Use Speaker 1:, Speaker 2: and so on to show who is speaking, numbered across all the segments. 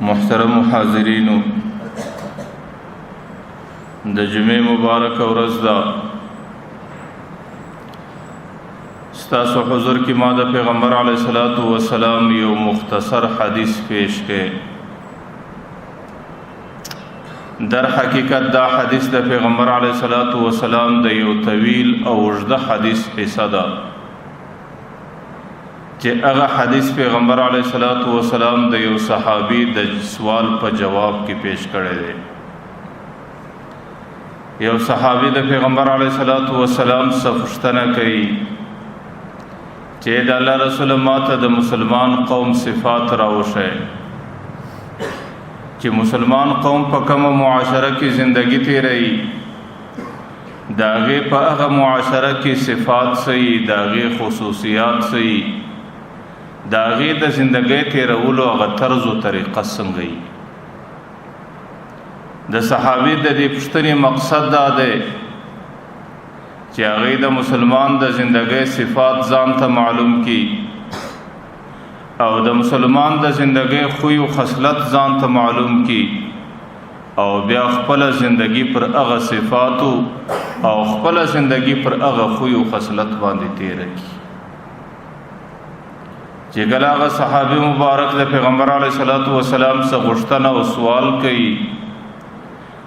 Speaker 1: محترم حاضرینو د جمعې مبارک ورځ ده ستاسو حضور کې ما د پیغمبر علیه الصلاۃ والسلام یو مختصر حدیث پیش کړي در حقیقت دا حدیث د پیغمبر علیه الصلاۃ والسلام د یو طویل او اوږده حدیث حصہ ده چې هغه حدیث پیغمبر علیه الصلاۃ والسلام د یو صحابي د سوال په جواب کې پیش کړی دی. یو صحابي د پیغمبر علیه الصلاۃ والسلام څخه پوښتنه کوي چې د الله رسول ماته د مسلمان قوم صفات راوښیي چې مسلمان قوم په کومه معاشره کې زندگی تیروي داغه په هغه معاشره کې صفات صحیح داغه خصوصیات صحیح داغه د زندګۍ تیرولو هغه طرز او طریقه څنګه وي. د صحابي د دې پوښتنې مقصد دا دی چې هغه د مسلمان د زندګۍ صفات ځان ته معلوم کړي او د مسلمان د زندګۍ خو او خصلت ځان ته معلوم کړي او بیا خپل زندگی پر هغه صفات او خپل زندگی پر هغه خو او خصلت باندې تیر کړي. چې ګلاغه صحابي مبارک د پیغمبر علیه الصلاۃ والسلام څخه غوښتنه او سوال کوي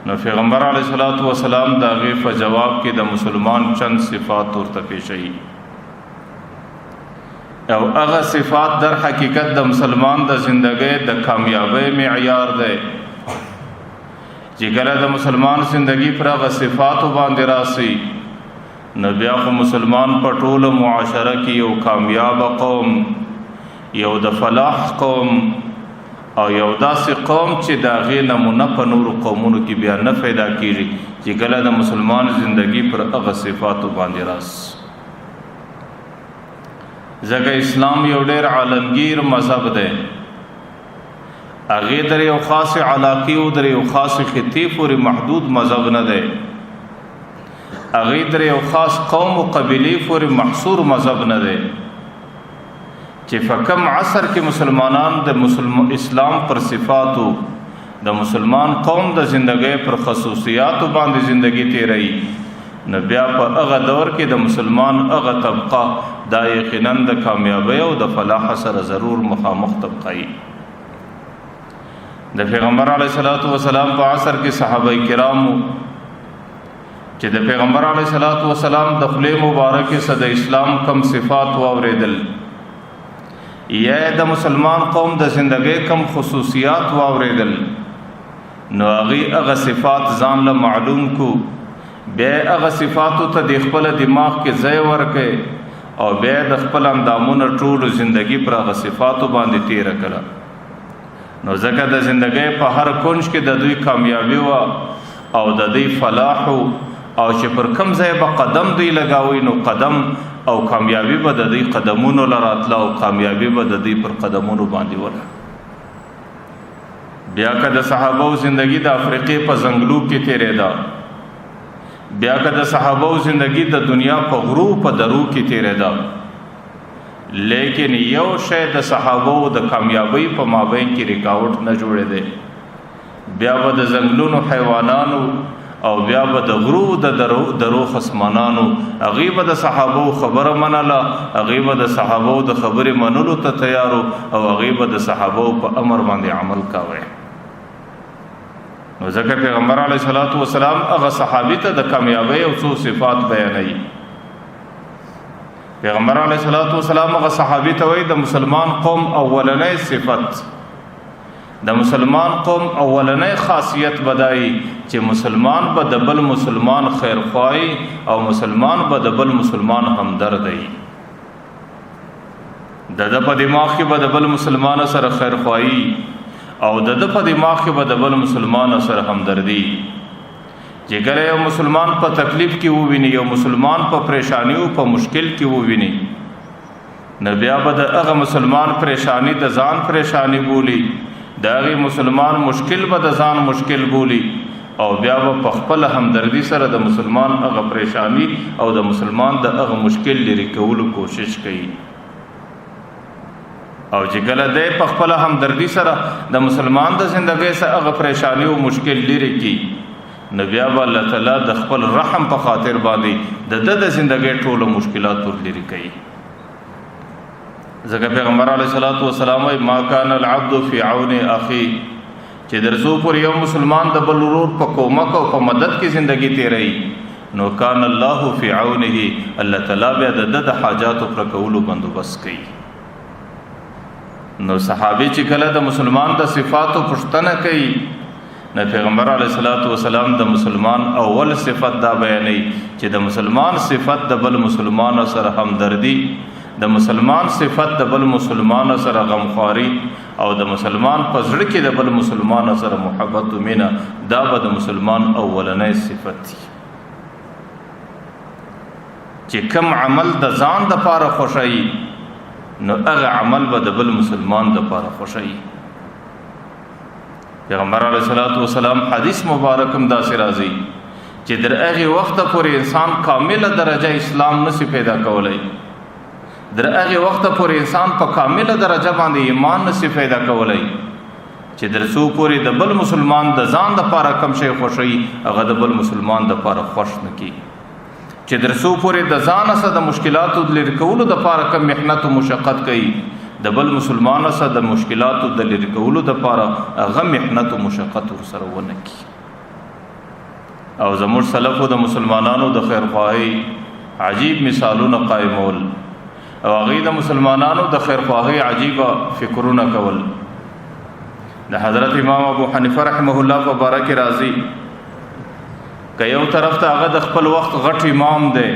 Speaker 1: نو پیغمبر علیه الصلاۃ والسلام دا غي په جواب کې د مسلمان چند صفات ورته پیښي او هغه صفات در حقیقت د مسلمان د زندګۍ د کامیابی معیار دی چې ګله د مسلمان زندگی پر هغه صفات باندې راسي نو بیا خو مسلمان په ټوله معاشره کې یو کامیاب قوم یو د فلاح قوم او یو داسې قوم چې دا غي نمونه په نور قومونو کې بیا نه پیدا کیږي چې ګله د مسلمان زندگی پر هغه صفات باندې راس. ځکه اسلام یو ډېر عالمگیر مذهب دی هغه در یو خاص علاقه او در یو خاص خطې پورې محدود مذهب نه دی هغه در یو خاص قوم او قبیله پورې محصور مذهب نه دی چې فکم عصر کې مسلمانان د اسلام پر صفاتو د مسلمان قوم د زندګۍ پر خصوصیاتو باندې زندگی تیري نو بیا په هغه دور کې د مسلمان هغه طبقه دا یقینا د کامیابی او د فلاح سره ضرور مخامخ طبقه ای. د پیغمبر علیه الصلاۃ والسلام په عصر کې صحابه کرامو چې د پیغمبر علیه الصلاۃ والسلام د خلی مبارک سره د اسلام کم صفات واوریدل یا د مسلمان قوم د زندګۍ کم خصوصیات واوریدل نو هغه صفات ځان له معلوم کو بیا هغه صفاتو ته د خپل دماغ کې ځای ورکړي او بیا د خپل اندامونو ټول زندگی پر هغه صفاتو باندې تیر کړه نو ځکه د زندګۍ په هر کونج کې د دوی کامیابی و او د دوی فلاح او چې پر کم ځای به قدم دوی لگاوي نو قدم او کامیابی به د دوی قدمونو لراتله او کامیابی به د دوی پر قدمونو باندې وره. بیا که د صحابو زندگی د افریقې په ځنګلو کې تیرېده بیا که د صحابو زندگی د دنیا په غرو په درو کې تیرېده لیکن یو شی د صحابو د کامیابی په مابین کې ریکاوټ نه جوړېده بیا به د ځنګلونو حیوانانو او بیا به د غرو د درو خصمانانو هغه به د صحابو خبره منله هغه به د صحابو د خبرې منلو ته تیارو او هغه به د صحابو په امر باندې عمل کاوه. نو ځکه پیغمبر علیه الصلاۃ والسلام هغه صحابي ته د کامیابی او څو صفات بیانوي. پیغمبر علیه الصلاۃ والسلام هغه صحابي ته وایي د مسلمان قوم اولنۍ صفت د مسلمان قوم اولنۍ خاصیت بدایي چې مسلمان به د بل مسلمان خیرخواهی او مسلمان به د بل مسلمان همدرد وي د په دماغ کې به د بل مسلمان سره خیرخواهی او د په دماغ کې به د بل مسلمان سره همدردی چې ګره یو مسلمان په تکلیف کې وویني یو مسلمان په پریشانی او په مشکل کې وویني نو بیا به د هغه مسلمان پریشانی د ځان پریشانی بولی داغي مسلمان مشکل به د ځان مشکل بولی او بیا په خپل همدردی سره د مسلمان هغه پریشانی او د مسلمان د هغه مشکل لري کولو کوشش کوي. او چې کله د په خپل همدردی سره د مسلمان د ژوندۍ سره هغه پریشانی او مشکل لري کی نبی الله تعالی د خپل رحم په خاطر باندې د ژوندۍ ټول مشکلات ور لري کوي. ځکه پیغمبر علیه الصلاۃ والسلام ما کان العبد فی عون اخی چې درسو پر یو مسلمان د بل ورور په کومک او په مدد کې ژوندۍ تیري نو کان الله فی عونه الله تعالی بیا د حاجات پر کولو بندوبست کوي. نو صحابي چې کله د مسلمان د صفاتو پوښتنه کوي نو پیغمبر علیه الصلاۃ والسلام د مسلمان اول صفت دا بیانوي چې د مسلمان صفت د بل مسلمان سره همدردی، د مسلمان صفت د بل مسلمان سره غمخواری او د مسلمان په زړه کې د بل مسلمان سره محبت او مینه، دا به د مسلمان اولنۍ صفت دی. چې کوم عمل د ځان د پاره خوشایي نو هغه عمل به د بل مسلمان د پاره خوشایي. پیغمبر علیه الصلاۃ والسلام حدیث مبارکم داسې راځي چې در هغه وخت پورې انسان کامله درجه اسلام نشي پیدا کولای، در هغه وخت پورې انسان په کامله درجه باندې ایمان نشي پیدا کولای چې درسو پورې د بل مسلمان د ځان د پاره کم شي خوشایي هغه د بل مسلمان د پاره خوش نکي، چې درسو پورې د ځان سره د مشکلاتو د لری کولو د پاره کم محنت او مشقت کوي د بل مسلمان سره د مشکلاتو د لری کولو د پاره هغه محنت او مشقت سره ونه کی. او زموږ سلفو د مسلمانانو د خیر خواهی عجیب مثالونه قائمول او هغه د مسلمانانو د خیر خواهی عجیبه فکرونه کول. د حضرت امام ابو حنیفه رحمه الله په باره کې راځي که یو طرف ته هغه د خپل وخت غټ امام دی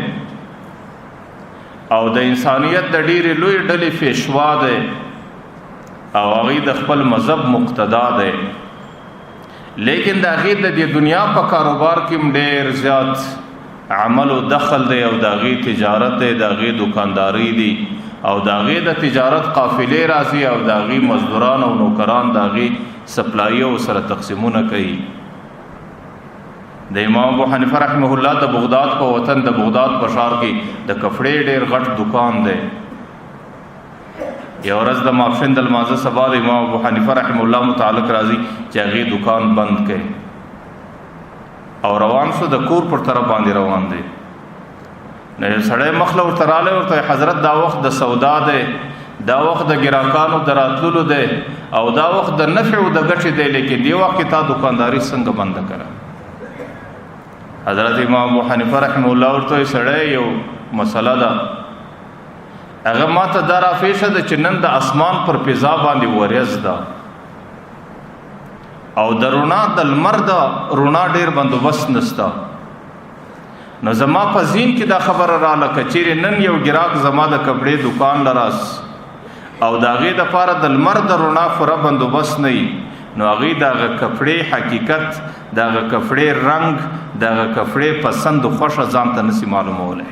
Speaker 1: او د انسانیت د ډېرې لوی ډلې پیشوا دی او هغه د خپل مذهب مقتدا دی، لیکن د هغې د دې دنیا په کاروبار کې ډېر زیات عمل او دخل دی او د هغې تجارت دی، د هغې دکانداری دی او د هغې د تجارت قافلې راځي او د هغې مزدوران او نوکران د هغې سپلایو سره تقسیمونه کوي. د امام ابو حنیفه رحمه الله د بغداد په وطن د بغداد په ښار کې د کپړې ډېر غټ دکان دی. یو ورځ د ماپښین د لمانځه سبا د امام ابو حنیفه رحمه الله متعلق راځي چې هغې دکان بند کړي او روان شو، د کور پر طرف باندې روان دی. نو یو سړی مخله ورته رالی ورته حضرت دا وخت د سودا دی، دا وخت د ګراکانو د راتللو دی او دا وخت د نفع او د ګټې دی، لیکن دې وخت کې تا دکانداري څنګه بنده کړه؟ حضرت امام ابو حنیفه رحمه الله ورته سړی یو مسله ده هغه ماته دا رافیشه ده چې نن د اسمان پر فضا باندې وریځ ده او د رڼا د لمر د رڼا ډېر بندوبست نشته، نو زما په ذهن کې دا خبره راله که چیرې نن یو ګراک زما د کپړې دکان لراس او د هغې دپاره د لمر د رڼا پوره بندوبست نه وي نو هغې د هغه کپړې حقیقت، د هغه کپړې رنګ، د هغه کپړې پسند خوښه ځان ته نشي معلومولی.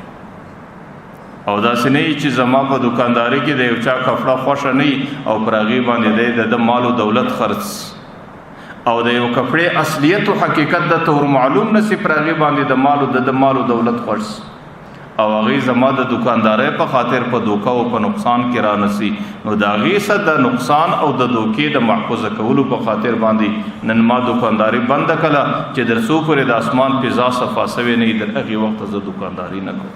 Speaker 1: او داسې نه وي چې زما په دکانداري کې د یو چا کپړه خوښه نه وي او پر هغې باندې دی د مال او دولت خرڅ او د یو کپړې اصلیت او حقیقت د تور معلوم نشي پر هغې باندې د مال او دولت خرڅ او هغې زما د دکاندارۍ په خاطر په دوکه او په نقصان کې را نسی، نو د هغې سره د نقصان او د دوکې د محفوظه کولو په خاطر باندې نن ما دکانداري بنده کړه چې در څو پورې د اسمان فضا صفا سوې نه وي در هغې وخته زه دکانداري نه کوم.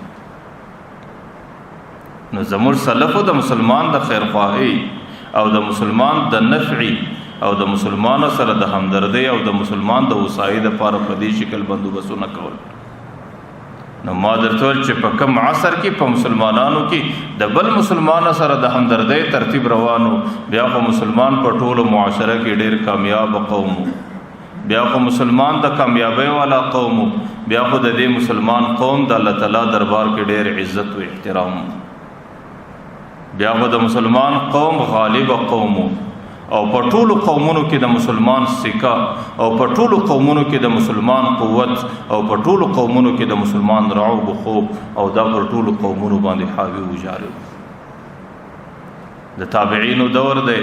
Speaker 1: نو زموږ سلفو د مسلمان د خیرخواهۍ او د مسلمان د نفعي او د مسلمانو سره د همدردۍ او د مسلمان د وسایي دپاره په دې شکل بندوبستونه کول. نو ما درته ویل چې په کوم عصر کې په مسلمانانو کې د بل مسلمان سره د همدردۍ ترتیب روانو، بیا خو مسلمان په ټولو معاشره کې ډېر کامیاب قوم، بیا خو مسلمان د کامیابۍ والا قوم، بیا خو د دې مسلمان قوم د الله تعالی دربار کې ډېر عزت او احترام، بیا خو د مسلمان قوم غالب قوم او په ټولو قومونو کې د مسلمان سکه او په ټولو قومونو کې د مسلمان قوت او په ټولو قومونو کې د مسلمان رعب او خوف او دا پر ټولو قومونو باندې حاوی او جاري. د تابعینو دور دی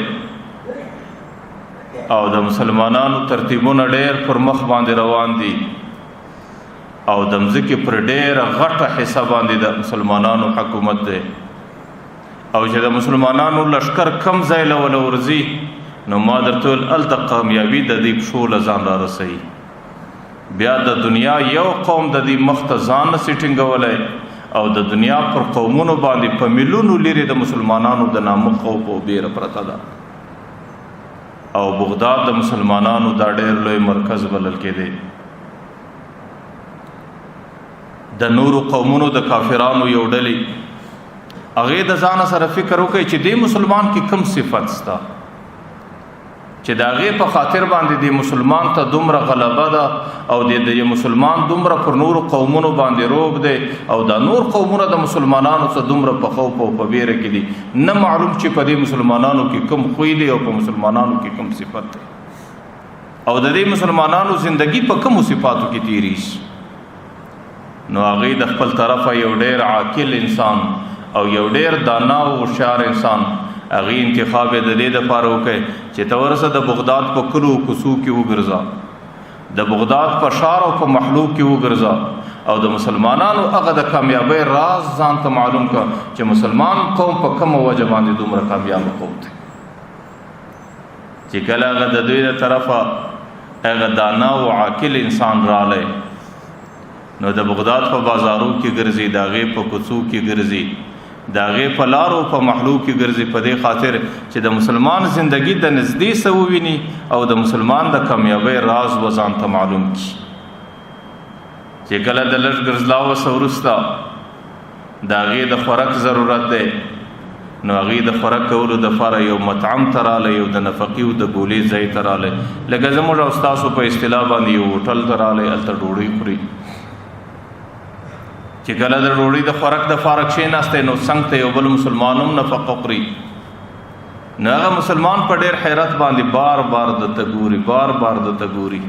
Speaker 1: او د مسلمانانو ترتیبونه ډېر پر مخ باندې روان دي او د مځکې پر ډېره غټه حصه باندې د مسلمانانو حکومت دی او چې د مسلمانانو لشکر کم ځای له ولا ورځي نو ما درته ویل هلته کامیابي د دې پښو له ځان را رسوي. بیا د دنیا یو قوم د دې مخ ته ځان نسي ټینګولی او د دنیا پر قومونو باندې په میلیونو لرې د مسلمانانو د نامه خوف او بیره پرته ده. او بغداد د مسلمانانو دا ډېر لوی مرکز بلل کېدی. د نورو قومونو د کافرانو یو ډلې هغې د ځانه سره فکر وکړي چې دې مسلمان کې کوم صفت شته چې د هغې په خاطر باندې د مسلمان ته دومره غلبه ده او د مسلمان دومره پر نورو قومونو باندې روب دی او دا نور قومونه د مسلمانانو څخه دومره په خوف او په بیره کې دي، نه معلوم چې په دې مسلمانانو کې کوم خوی دی او په مسلمانانو کې کوم صفت دی او د دې مسلمانانو زندگی په کومو صفاتو کې تیری شي. نو هغې د خپل طرفه یو ډېر عاقل انسان او یو ډېر دانا او هوښیار انسان هغې انتخاب یې د دې دپاره وکړی چې ته ورسه د بغداد په کلو کوڅو کې وګرځه، د بغداد په ښار او په محلو کې وګرځه او د مسلمانانو هغه د کامیابۍ راز ځان ته معلوم کړه چې مسلمان قوم په کومه وجه باندې دومره کامیاب قوم دی. چې کله هغه د دوی د طرفه هغه دانا او عاقل انسان رالی نو د بغداد په بازارو کې ګرځي، د هغې په کوڅو کې ګرځي، د هغې په لارو په محلو کې ګرځي په دې خاطر چې د مسلمان زندگی د نږدې څه وویني او د مسلمان د کامیابۍ راز و ځان ته معلوم کړي. چې کله د لږ ګرځلاو څخه وروسته د هغې د خوراک ضرورت دی نو هغې د خوراک کولو دپاره یو مطعم ته رالی، یو د نفقي او د ګولې ځای ته رالی، لکه زموږ او ستاسو په اصطلاح باندې یو هوټل ته رالی، هلته ډوډۍ خوري. چې کله د ډوډۍ د خوراک دپاره کښېناستی نو څنګ ته یو بل مسلمان هم نفقه خوري نو هغه مسلمان په ډېر حیرت باندې بار بار درته ګوري، بار بار درته ګوري.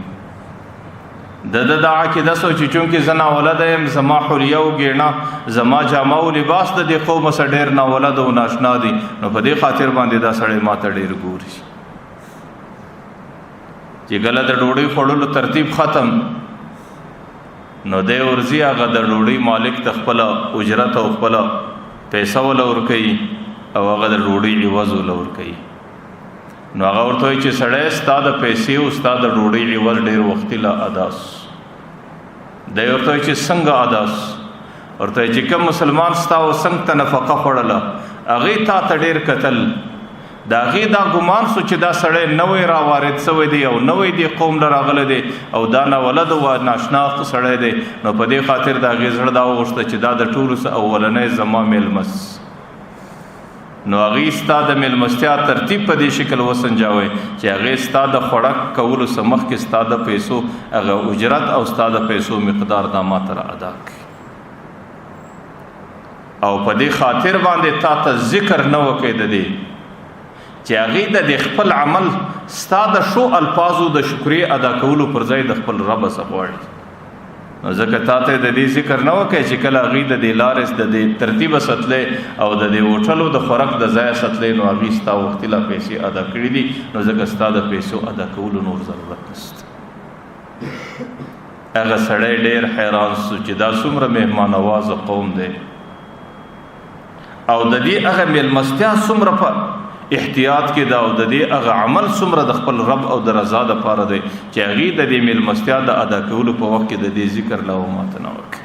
Speaker 1: د ده دا عقیده سو چې چونکې زه ناولده یم، زما حلیه او ګېڼه، زما جامه او لباس د دې قومه څخه ډېر ناولده او ناشنا دي، نو په دې خاطر باندې دا سړی ما ته ډېر ګوري. چې کله د ډوډۍ خوړلو ترتیب ختم نو دی ورځي هغه د ډوډۍ مالک ته خپله اجرت او خپله پیسه وله ورکوي او هغه د ډوډۍ عوض وله ورکوي. نو هغه ورته وایي چې سړی ستا د پیسې او ستا د ډوډۍ عوض ډېر وختي له اداس. دی ورته وایي چې څنګه اداس؟ ورته وایي چې کوم مسلمان ستا او څنګ ته نفقه خوړله هغې تا ته ډېر کتل، د هغې دا ګمان سو چې دا سړی نوی راوارد سوی دی او نوی دی قوم له راغلی دی او دا ناولد او ناشنا سړی دی، نو په دې خاطر د هغې زړه دا وغوښته چې دا د ټولو څه اولنی زما میلمس. نو هغې ستا د میلمستیا ترتیب په دې شکل وسنجاوی چې هغې ستا د خوړک کولو څه مخکې ستا د پیسو هغه اجرت او ستا د پیسو مقدار دا ما ته را ادا کړي او په دې خاطر باندې تا ته ذکر نه وکړي د دې چې هغې د خپل عمل ستا د ښو الفاظو د شکریې ادا کولو پر ځای د خپل رب څخه غواړي. نو ځکه تا ته د دې ذکر نه وکړی چې کله هغې د دې لارې د دې ترتیبه ساتلی او د دې هوټلو د خوراک د ځایه ساتلی نو هغې ستا وختي لا پیسې ادا کړي دي، نو ځکه ستا د پیسو ادا کولو نور ضرورت نشته. هغه سړی ډېر حیران سو چې دا څومره مهمان نوازه قوم دی او د دې هغه میلمستیا څومره په احتیاط کې دا او د دې هغه عمل څومره د خپل رب او د رضا دپاره دی چې هغې د دې میلمستیا د ادا کولو په وخت کې د دې ذکر لا ماته نه ورکړي.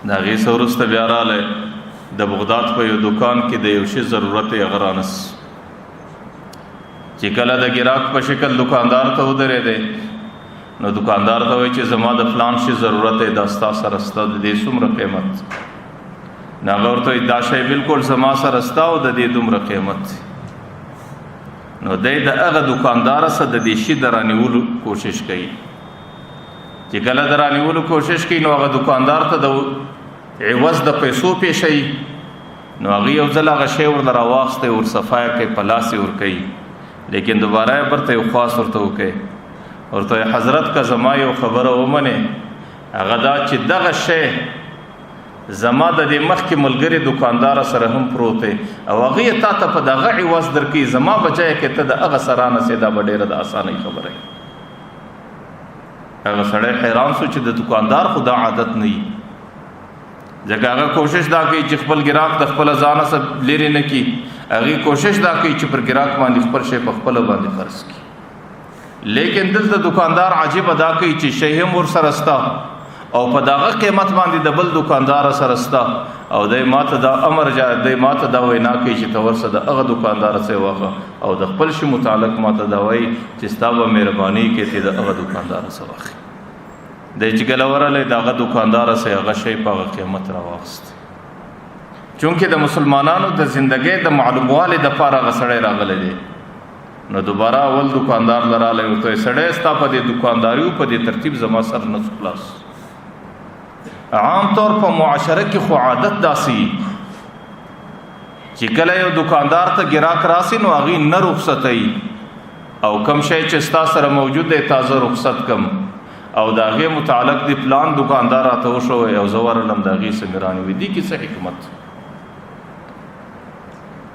Speaker 1: د هغې څه وروسته بیا رالی د بغداد په یو دکان کې د یو شي ضرورت یې هغه رانس چې کله د ګراک په شکل دکاندار ته ودرېدی نو دکاندار ته وایي چې زما د فلان شي ضرورت دی، دا ستا سره ستا د دې څومره قیمت؟ نو هغه ورته وایي دا شی بلکل زما سره ستا او د دې دومره قیمت دی. نو دی د هغه دکاندار سره د دې شي د رانیولو کوشش کوي. چې کله د رانیولو کوشش کوي نو هغه دکاندار ته د عوض د پیسو پیښوي نو هغې یو ځل هغه شی ورله راواخستی ورصفا یې کوي، په لاس یې ورکوي، لیکن دوباره یې برته یو خواص ورته وکوي، ورته حضرت که زما یو خبره ومنې هغه دا چې دغه شی زما د دې مخکې ملګري دکاندار سره هم پروت دی او هغې تا ته په دغه عوض درکوي، زما بچی کې ته د هغه سره رانسې دا به ډېره د اسانۍ خبره وي. هغه سړی حیران سو چې د دکاندار خو دا عادت نه وي. ځکه هغه کوشش دا کوي چې خپل ګراک د خپل ځان سره لري نه کی، هغه کوشش دا کوي چې پر ګراک باندې خپل شی په خپل باندې خرڅ کړي. لیکن دلته دکاندار عجیب ادا کوي چې شی هم ور سره ستا او په دغه قیمت باندې د بل دکاندار سره ستا، او د ماته دا امر جا د ماته دا وینا کوي چې تور سره د هغه دکاندار سره واخه، او د خپل شی متعلق ماته دا وایي چې ستا به مهرباني کې ته د هغه دکاندار سره واخه. د چې ګلوراله دغه دکاندار سره هغه شی په قیمت را واخست. چونکه د مسلمانانو د ژوندۍ د معلوموالي د پاره غسړې راغلي دي، نو دوباره اول دکاندار لراله او ته سړې ستا په دې دکانداریو په دې ترتیب زما سر نه خلاص. عام طور په معاشره کې خو عادت داسي چې کله یو دکاندار ته ګراک راسي نو هغه نه رخصتای، او کم شی چې ستا سره موجود دی تازه رخصت کم، او داغه متعلق دی پلان دکاندار ته وشو او زوار لم داغه سمرانی وی دي کی څه حکمت.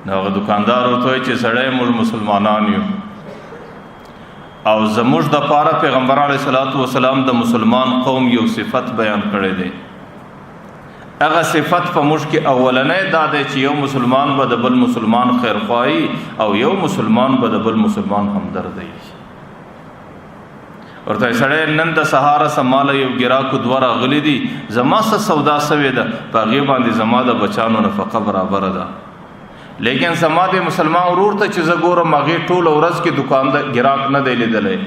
Speaker 1: نو دکاندار وته چې سړی موږ مسلمانان یو، او زموږ د پاره پیغمبر علیه الصلاۃ والسلام د مسلمان قوم یو صفت بیان کړی دی. هغه صفت په موږ کې اولنې دا دی چې یو مسلمان به د بل مسلمان خیرخواهي او یو مسلمان به د بل مسلمان همدرد وي. ورته سړی نن د سهار سماله یو ګراکو دواره غلی دي، زما سره سودا سوي ده، په هغې باندې زما د بچانو نفقه برابره ده. لیکن زما د مسلمان ورور ته چې زه ګورم هغې ټوله ورځ کې دوکاندار ګراک نه دی لیدلی،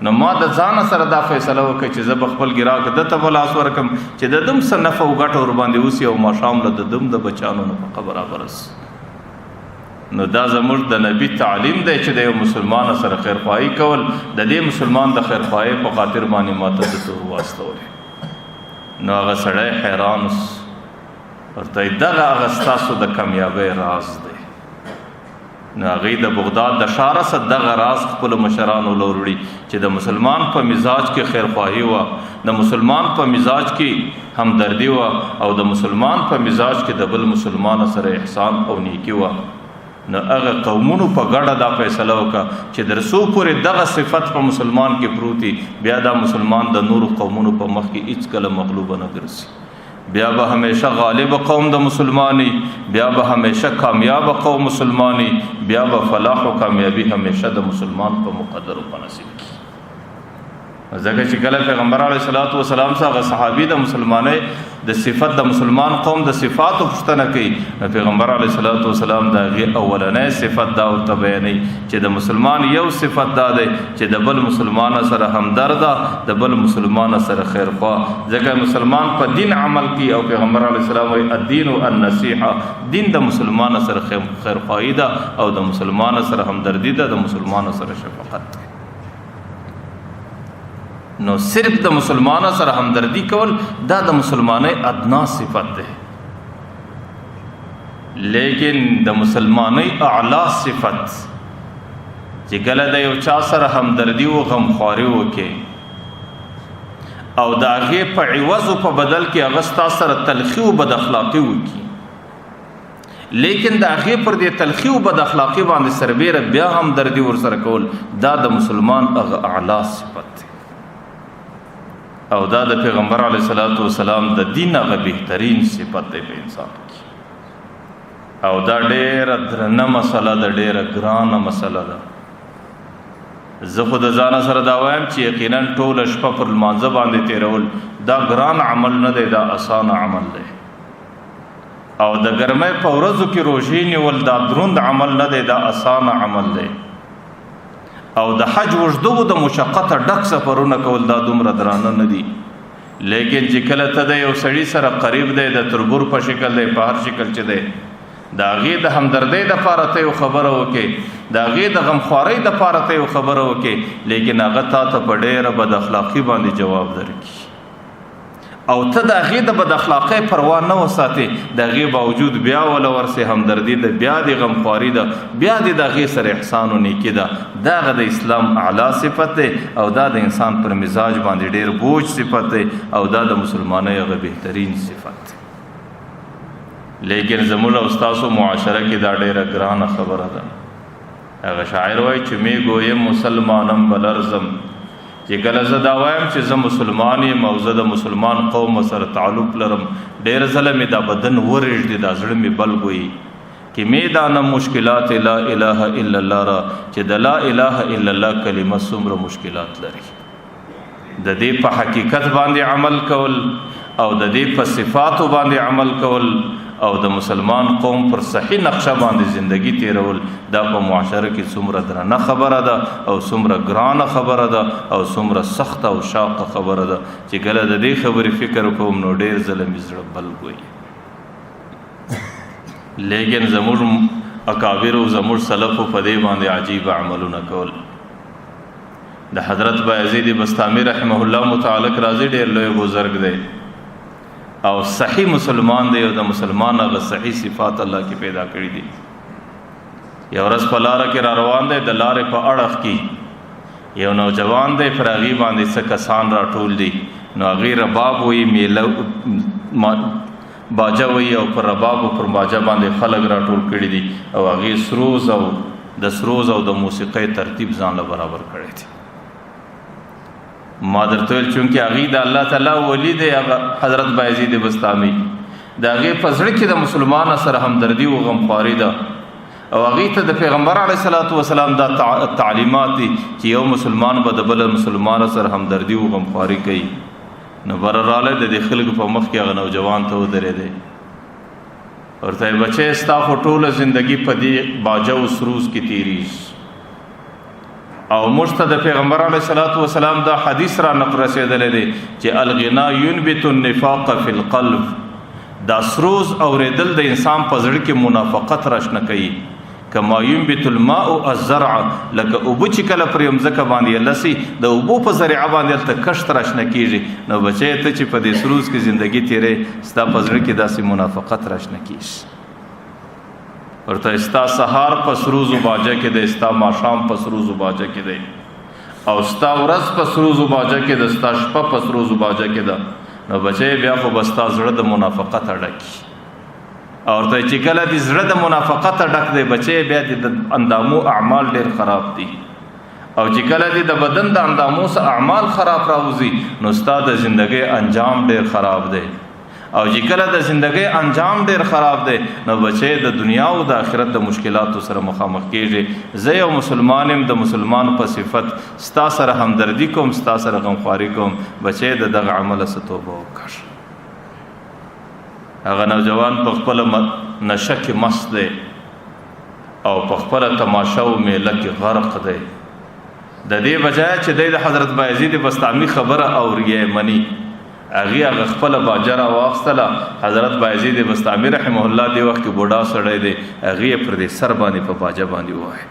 Speaker 1: نو ما د ځان سره دا فیصله وکړه چې زه به خپل ګراک ده ته به لاس ورکم چې د دم څه نفع او ګټه ورباندې وسي، او ماښام له د دم د بچانو نفقه برابره سي. نو دا زموږ د نبي تعلیم دی چې د یو مسلمان سره خیرخواهي کول، د دې مسلمان د خیرخواهي په خاطر باندې ماته د تور واستولې. نو هغه سړی حیران ورته دغه هغه ستاسو د کامیابۍ راز دی. نو هغې د بغداد د ښاره څخه دغه راز خپلو مشرانو له وروړي چې د مسلمان په مزاج کې خیرخواهي وه، د مسلمان په مزاج کې همدردي وه، او د مسلمان په مزاج کې د بل مسلمان سره احسان او نیکي وه. نو هغه قومونو په ګډه دا فیصله وکړه چې در څو پورې دغه صفت په مسلمان کې پروتي، بیا دا مسلمان د نورو قومونو په مخ کې هیڅکله مغلوبه نه ګرځي، بیا به همیشه غالب قوم د مسلمانی، بیا به همیشه کامیاب قوم مسلمانی، بیا به فلاح و کامیابی همیشه د مسلمان په مقدر او نصیب کی. ځکه چې کله پیغمبر علیه الصلاۃ والسلام څخه صحابي د مسلمانۍ د صفت د مسلمان قوم د صفاتو پوښتنه کوي، پیغمبر علیه الصلاۃ والسلام د هغې اولنۍ صفت دا ورته بیانوي چې د مسلمان یو صفت دا دی چې د بل مسلمان سره همدرده، د بل مسلمان سره خیرخواه. ځکه مسلمان په دین عمل کوي، او پیغمبر علیه السلام وایي الدین النصیحه، دین د مسلمان سره خیرخواهي ده، او د مسلمان سره همدردي ده، د مسلمان سره شفقت ده. نو صرف د مسلمان سره همدردی کول دا د مسلمانۍ ادنا صفت ده، لیکن د مسلمانۍ اعلی صفت چې کله د یو چا سره همدردی او غمخواري وکړي، او د هغې په عوض او په بدل کې هغه ستا سره تلخي او بد اخلاقي وکړي، لیکن د هغې پر دې تلخي او بد اخلاقي باندې سربیره بیا همدردي ورسره کول، دا د مسلمان هغه اعلی صفت ده، او دا د پیغمبر علیه الصلاۃ والسلام د دین هغه بهترین صفت دی په انسان کې. او دا ډېره درنه مسله ده، ډېره ګرانه مسله ده. زه خو د ځانه سره دا وایم چې یقینا ټوله شپه پر لمانځه باندې تېرول دا ګران عمل نه دی، دا اسانه عمل دی. او د ګرمۍ په ورځو کې روژې نیول دا دروند عمل نه دی، دا اسانه عمل دی. او د حج وژدو د مشقته ډک سفرونه کول دا دومره درانه نه دي. لیکن چې کله ته د یو سړي سره قریب دی، د تربور په شکل دی، په هر شکل چې دی، د هغې د همدردۍ دپاره ته یو خبره وکړې، د هغې د غمخوارۍ دپاره ته یو خبره وکړې، لیکن هغه تا ته په ډېره بد اخلاقي باندې جواب درکړي، او ته د هغې د بد اخلاقۍ پروا نه وساتې، د هغې باوجود بیا وله ورسې همدردي ده، بیا د غمخواري ده، بیا د هغې سره احسان و نیکي ده. دا هغه د اسلام اعلی صفت دی، او دا د انسان پر مزاج باندې ډېر بوج صفت دی، او دا د مسلمانۍ هغه بهترین صفت دی. لیکن زموږ او ستاسو معاشره کې دا ډېره ګرانه خبره ده. هغه شاعر وایي چې می گویم مسلمانم بلرزم، چې کله زه دا وایم چې زه مسلمان یم او زه د مسلمان قوم سره تعلق لرم، ډېر ځله مې دا بدن ورژدي، دا زړه مې بل وي کہ میدان مشکلات لا الہ الا اللہ را چې د لا الہ الا اللہ کلمه څومره مشکلات لري. د دې په حقیقت باندې عمل کول او د دې په صفاتو باندې عمل کول او د مسلمان قوم پر صحیح نقشه باندې زندگی تیرول دا په معاشره کې څومره درنه خبره ده او څومره ګرانه خبره ده او څومره سخت او شاقه خبره ده چې کله د دې خبرې فکر کوم نو ډېر ځله مې زړه بل وي. لیکن زموږ اکابر او زموږ سلف په دې باندې عجیب عملونه کول. د حضرت بایزید بستامی رحمه الله متعلق راځي ډېر لوی بزرگ دی او صحیح مسلمان دی او د مسلمان هغه صحیح صفات الله کې پیدا کړی دي. یو ورځ په لاره کې را روان دی، د لارې په اړخ کې یو نوجوان دی، پر هغې باندې څه کسان راټول دي، نو هغې رباب وایي، میله باجه وایي او پر رباب او پر باجه باندې خلک راټول کړي دي او هغې سروز او د سروز او د موسیقۍ ترتیب ځان له برابر کړی دی. ما درته ویل چونکې هغې د الله تعالی ولی دی حضرت بایزید بستامي، د هغې په زړه کې د مسلمان سره همدردي او غمخواري ده او هغې ته د پیغمبر علیه صلات وسلام دا تعلیمات دي چې یو مسلمان به د بل مسلمان سره همدردي او غمخواري کوي. نو بره رالی د دې خلکو په مخ کې هغه نوجوان ته ودرېدی، ورته یې بچی ستا خو ټوله زندګي په دې باجه او سروز کې تېرېږي او موږ ته د پیغمبر علیه صلات وسلام دا حدیث را نقل رسېدلی دی چې الغنا ينبت النفاق فی القلب، دا سروز اورېدل د انسان په زړه کې منافقت راشنه کوي. کما ينبت الماء الزرع، لکه اوبه چې کله پر یو مځکه باندې لسی د اوبو په ذریعه باندې هلته کښت راشنه کېږي، نو بچی ته چې په دې سروز کې زندګي تېرې ستا په زړه کې داسې منافقت راشنه کېږي. ورته ستا سهار په سروز و باجه کې دی، ستا ماښام په سروز و باجه کې دی او ستا ورځ په سروز و باجه کې ده، ستا شپه په سروز و باجه کې ده، نو بچی بیا خو به ستا زړه د منافقت ډکي او ورته چې کله دې زړه د منافقت ډک دی بچی بیا د اندامو اعمال ډېر خراب دي او چې کله دې د بدن د اندامو څخه اعمال خراب راوځي نو ستا د زندګۍ انجام ډېر خراب دی او چې کله د زندګۍ انجام ډېر خراب دی نو بچی د دنیا او د آخرت د مشکلاتو سره مخامخ کېږي. زه یو مسلمان یم، د مسلمان په صفت ستا سره همدردي کوم، ستا سره غمخواري کوم، بچی د دغه عمله څه توبه وکړه. هغه نوجوان په خپله نشه کې مست دی او په خپله تماشه او میله کې غرق دی. د دې بجای چې دی د حضرت بایزید بستامي خبره اوري مني، هغه خپله باجه راواخیستله. حضرت بایزید بستامي رحمه الله دې وخت کې بوډا سړی دی، هغې پر دې سر باندې په باجه باندې ووایي.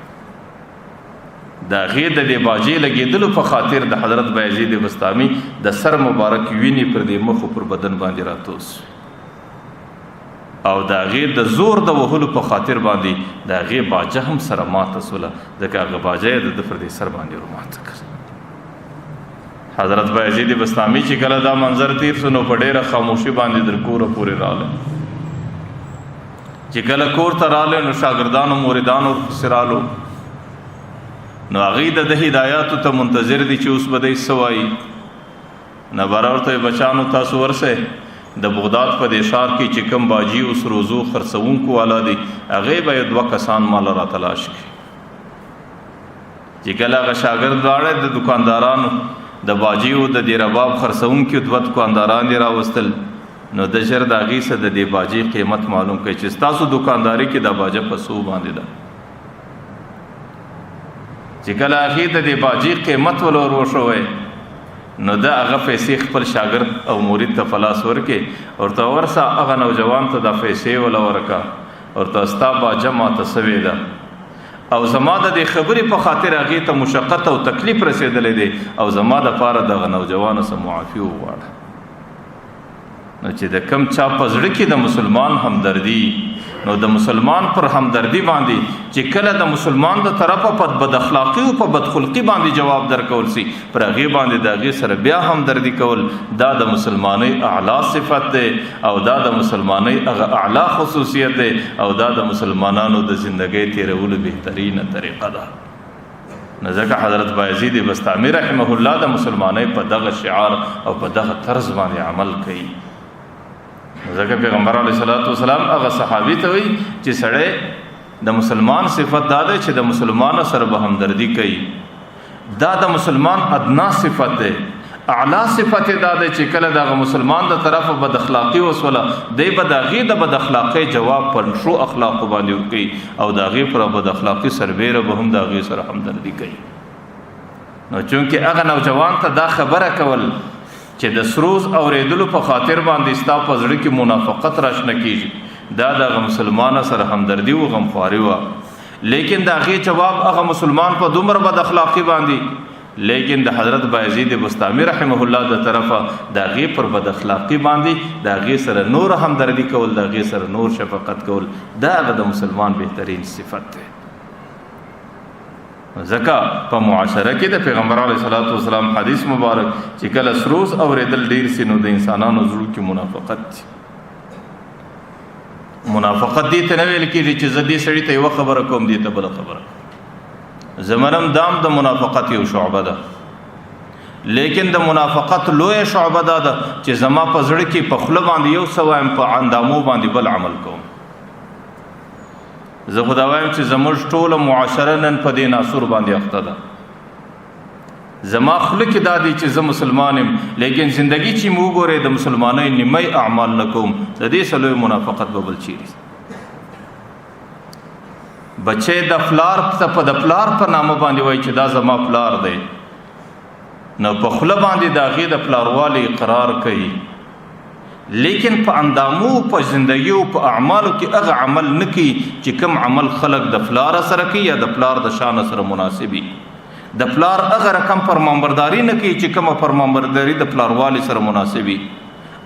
Speaker 1: د هغې د دې باجې لګېدلو په خاطر د حضرت بایزید بستامي د سر مبارک وینې پر دې مخ پر بدن باندې راتوس او د هغې د زور د وهلو په خاطر باندې د هغې باجه هم سره ماته سوله، ځکه هغه باجه یې د پر دې سر باندې ورماته کړ. حضرت بایزید بستامي چې کله دا منظر تیر سو نو په ډېره خاموشي باندې در کوره پورې راغله. چې کله کور ته راغله نو شاګردانو موریدانو ورپسې رالو، نو هغوی د هدایاتو ته منتظر دي چې اوس به دی څه وایي. نو بره ورته بچانو تاسو ورسئ، د بغداد په دې ښار کې چې کوم باجي او سروزو خرڅوونکو والا دي هغې به یې 2 کسان مال را تلاش کړي. چې کله هغه شاګرد لاړی د دکاندارانو د باجي او د دې رباب خرڅوونکي 2 دکانداران یې راوستل، نو د ژر د هغې څه د دې باجې قیمت معلوم کړئ چې ستاسو دکانداري کې دا باجه په څو باندې ده. چې کله هغې د دې باجې قیمت ولور وشوی نو دا هغه پیسې خپل شاګرد او مرید ته فلاس ورکې، ورته ورسه هغه نوجوان ته دا پیسې وله ورکه، ورته ستا باجه ماته سوې ده او زما د دې خبرې په خاطر هغې ته مشقت او تکلیف رسېدلی دی او زما دپاره دغه نوجوانو څه معافي وغواړه. نو چې د کم چا په زړه کې د مسلمان همدردي، نو د مسلمان پر همدردي باندې چې کله د مسلمان د طرفه په بد اخلاقي او په بدخلقي باندې جواب درکول سي، پر هغې باندې د هغې سره بیا همدردي کول، دا د مسلمانۍ اعلی صفت دی او دا د مسلمانۍ هغه اعلی خصوصیت دی او دا د مسلمانانو د زندګۍ تیرولو بهترینه طریقه ده. نزدک حضرت بایزید بستامی رحمه الله د مسلمانۍ په دغه شعار او په دغه طرز باندې عمل کوي. نزدک پیغمبر علیه الصلاۃ والسلام هغه صحابي ته وی چې سړی د مسلمان صفت دا ده چې د مسلمان سره به همدردی کوي. دا د مسلمان ادنا صفت ده. اعلی صفت دا ده چې کله دغه مسلمان د طرفه بد اخلاقی وسوله دی به دغه د بد اخلاقی جواب پر شو اخلاق باندې ورکي او دغه پر بد اخلاقی سربېره به هم دغه سره همدردی کوي. نو چونکه هغه نوجوان ته دا خبره کول چې د سروز اوریدلو په خاطر باندې ستا په زړه کې منافقت راشنه کیږي دا د مسلمان سره همدردی او غمخواري و. لیکن دغه جواب هغه مسلمان په دومره بد اخلاقی باندې لیکن د حضرت بایزید بستامی رحمه الله د طرفه دغه پر بد اخلاقی باندې دغه سره نور همدردی کول دغه سره نور شفقت کول دا د مسلمان بهترین صفت ده. ځکه په معاشره کې د پیغمبر علیه الصلاۃ والسلام حدیث مبارک چې کله سروز اوریدل ډیر سينو د انسانانو زړه کې منافقت دي ته نه ویل کېږي چې زدي سړی ته یو خبره کوم دي ته بل خبره زمرم دام د منافقت یو شعبه ده. لیکن د منافقت لوی شعبه ده چې زما په زړه کې په خله باندې یو سوایم په اندامو باندې بل عمل کوم. زه خدا وایم چې زموږ ټوله معاشره نن په دې ناسور باندې اخته ده. زما خله کې دا دي چې زه مسلمان یم لیکن زندگی چې مو ګوره د مسلمانۍ نیمه اعمال نکوم د دې سلوی منافقت به بل چیرې بچه د فلار په د فلار په نامه باندې وای چې دا زما فلار دی نو په خله باندې دا غي د فلاروالی اقرار کوي لیکن په اندامو په زندگی او په اعمالو کې هغه عمل نکي چې کوم عمل خلق د فلار سره کوي یا د فلار د شان سره مناسبي د فلار هغه رقم فرمانبرداري نکي چې کوم فرمانبرداري د فلاروالی سره مناسبي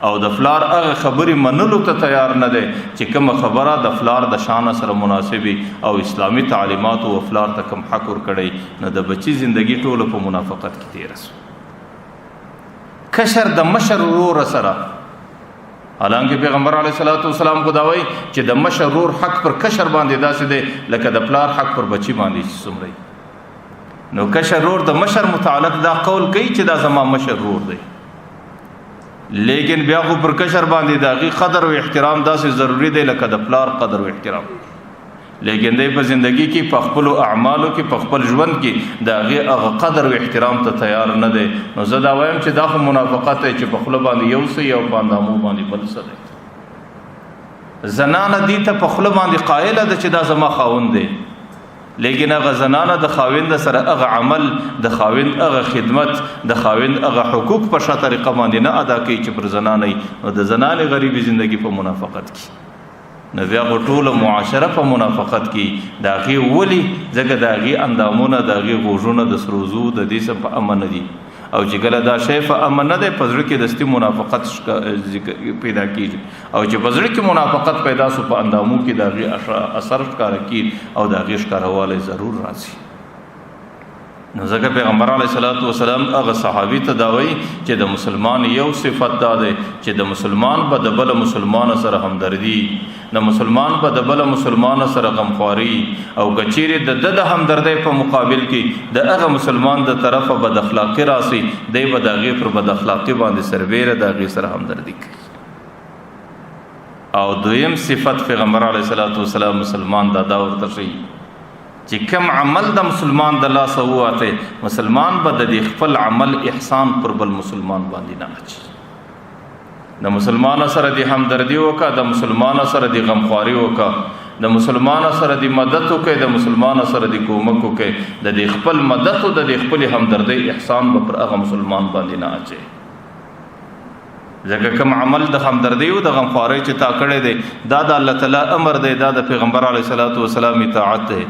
Speaker 1: او د فلار هغه خبرې منلو ته تیار نه دی چې کوم خبره د فلار د شان سره مناسبي او اسلامی تعلیمات او فلار ته کوم حق ور کړی نه د بچی زندگی ټوله په منافقت کې تیر شو. کشر د مشر ورور سره حالانکه پیغمبر علیه الصلاۃ والسلام کو دا وایي چې د مشر ورور حق پر کشر باندې داسې دی لکه د فلار حق پر بچی باندې څومره. نو کشر ورور د مشر متعلق دا قول کوي چې دا زما مشر ورور دی لیکن بیا خو پر کشر باندې داغي قدر او احترام داسې ضروری دی لکه د فلار قدر او احترام. لیکن دی په زندگی کې په خپل اعمالو کې په خپل ژوند کې داغي هغه قدر او احترام ته تیار نه دی. نو زه دا وایم چې دا خو منافقت دی چې په خپل باندې یو څه یو باندې باندې بل څه دی. زنانه دي ته په خپل باندې قائله ده چې دا زما خاوند دی لیکن هغه زنانه د خاوند سره هغه عمل د خاوند هغه خدمت د خاوند هغه حقوق په شته طریقه باندې نه ادا کوي چې پر زنانه او د زنانه غریبي ژوندۍ په منافقت کې نو بیا ټول معاشره په منافقت کې داغي ولی ځکه داغي اندامونه داغي غوژونه د سروزو د دې څخه په امن دي او چې کله دا شی په امن نه ده پزړه کې دستي منافقت پیدا کیږي او چې پزړه کې منافقت پیدا سو په اندامو کې داغي اثر ښکار کی او داغي ښکارواله ضرور راځي. نو ځکه پیغمبر علیه الصلاۃ والسلام هغه صحابي ته دا وایي چې د مسلمان یو صفت دا ده چې د مسلمان په د بل مسلمان سره همدردي د مسلمان په د بل مسلمان سره غمخواري او کچيري د همدردۍ په مقابل کې د هغه مسلمان د طرفه بد اخلاقی راسي دی به دغه پر بد اخلاقی باندې سربېره دغه سره همدردي کوي. او دویم صفت پیغمبر علیه الصلاۃ والسلام مسلمان دا ورته شي چې کوم عمل د مسلمان د الله سواته مسلمان به د خپل عمل احسان پر بل مسلمان باندې نه اچي د مسلمان سره د همدردی وکا د مسلمان سره د غمخواري وکا د مسلمان سره د مدد وکي د مسلمان سره د کومک وکي د خپل مدد او د خپل همدردی احسان به پر هغه مسلمان باندې نه اچي. ځکه کوم عمل د همدردی او د غمخواري چې تا کړی دی دا د الله تعالی امر دی دا د پیغمبر علیه الصلاۃ والسلام اطاعت دی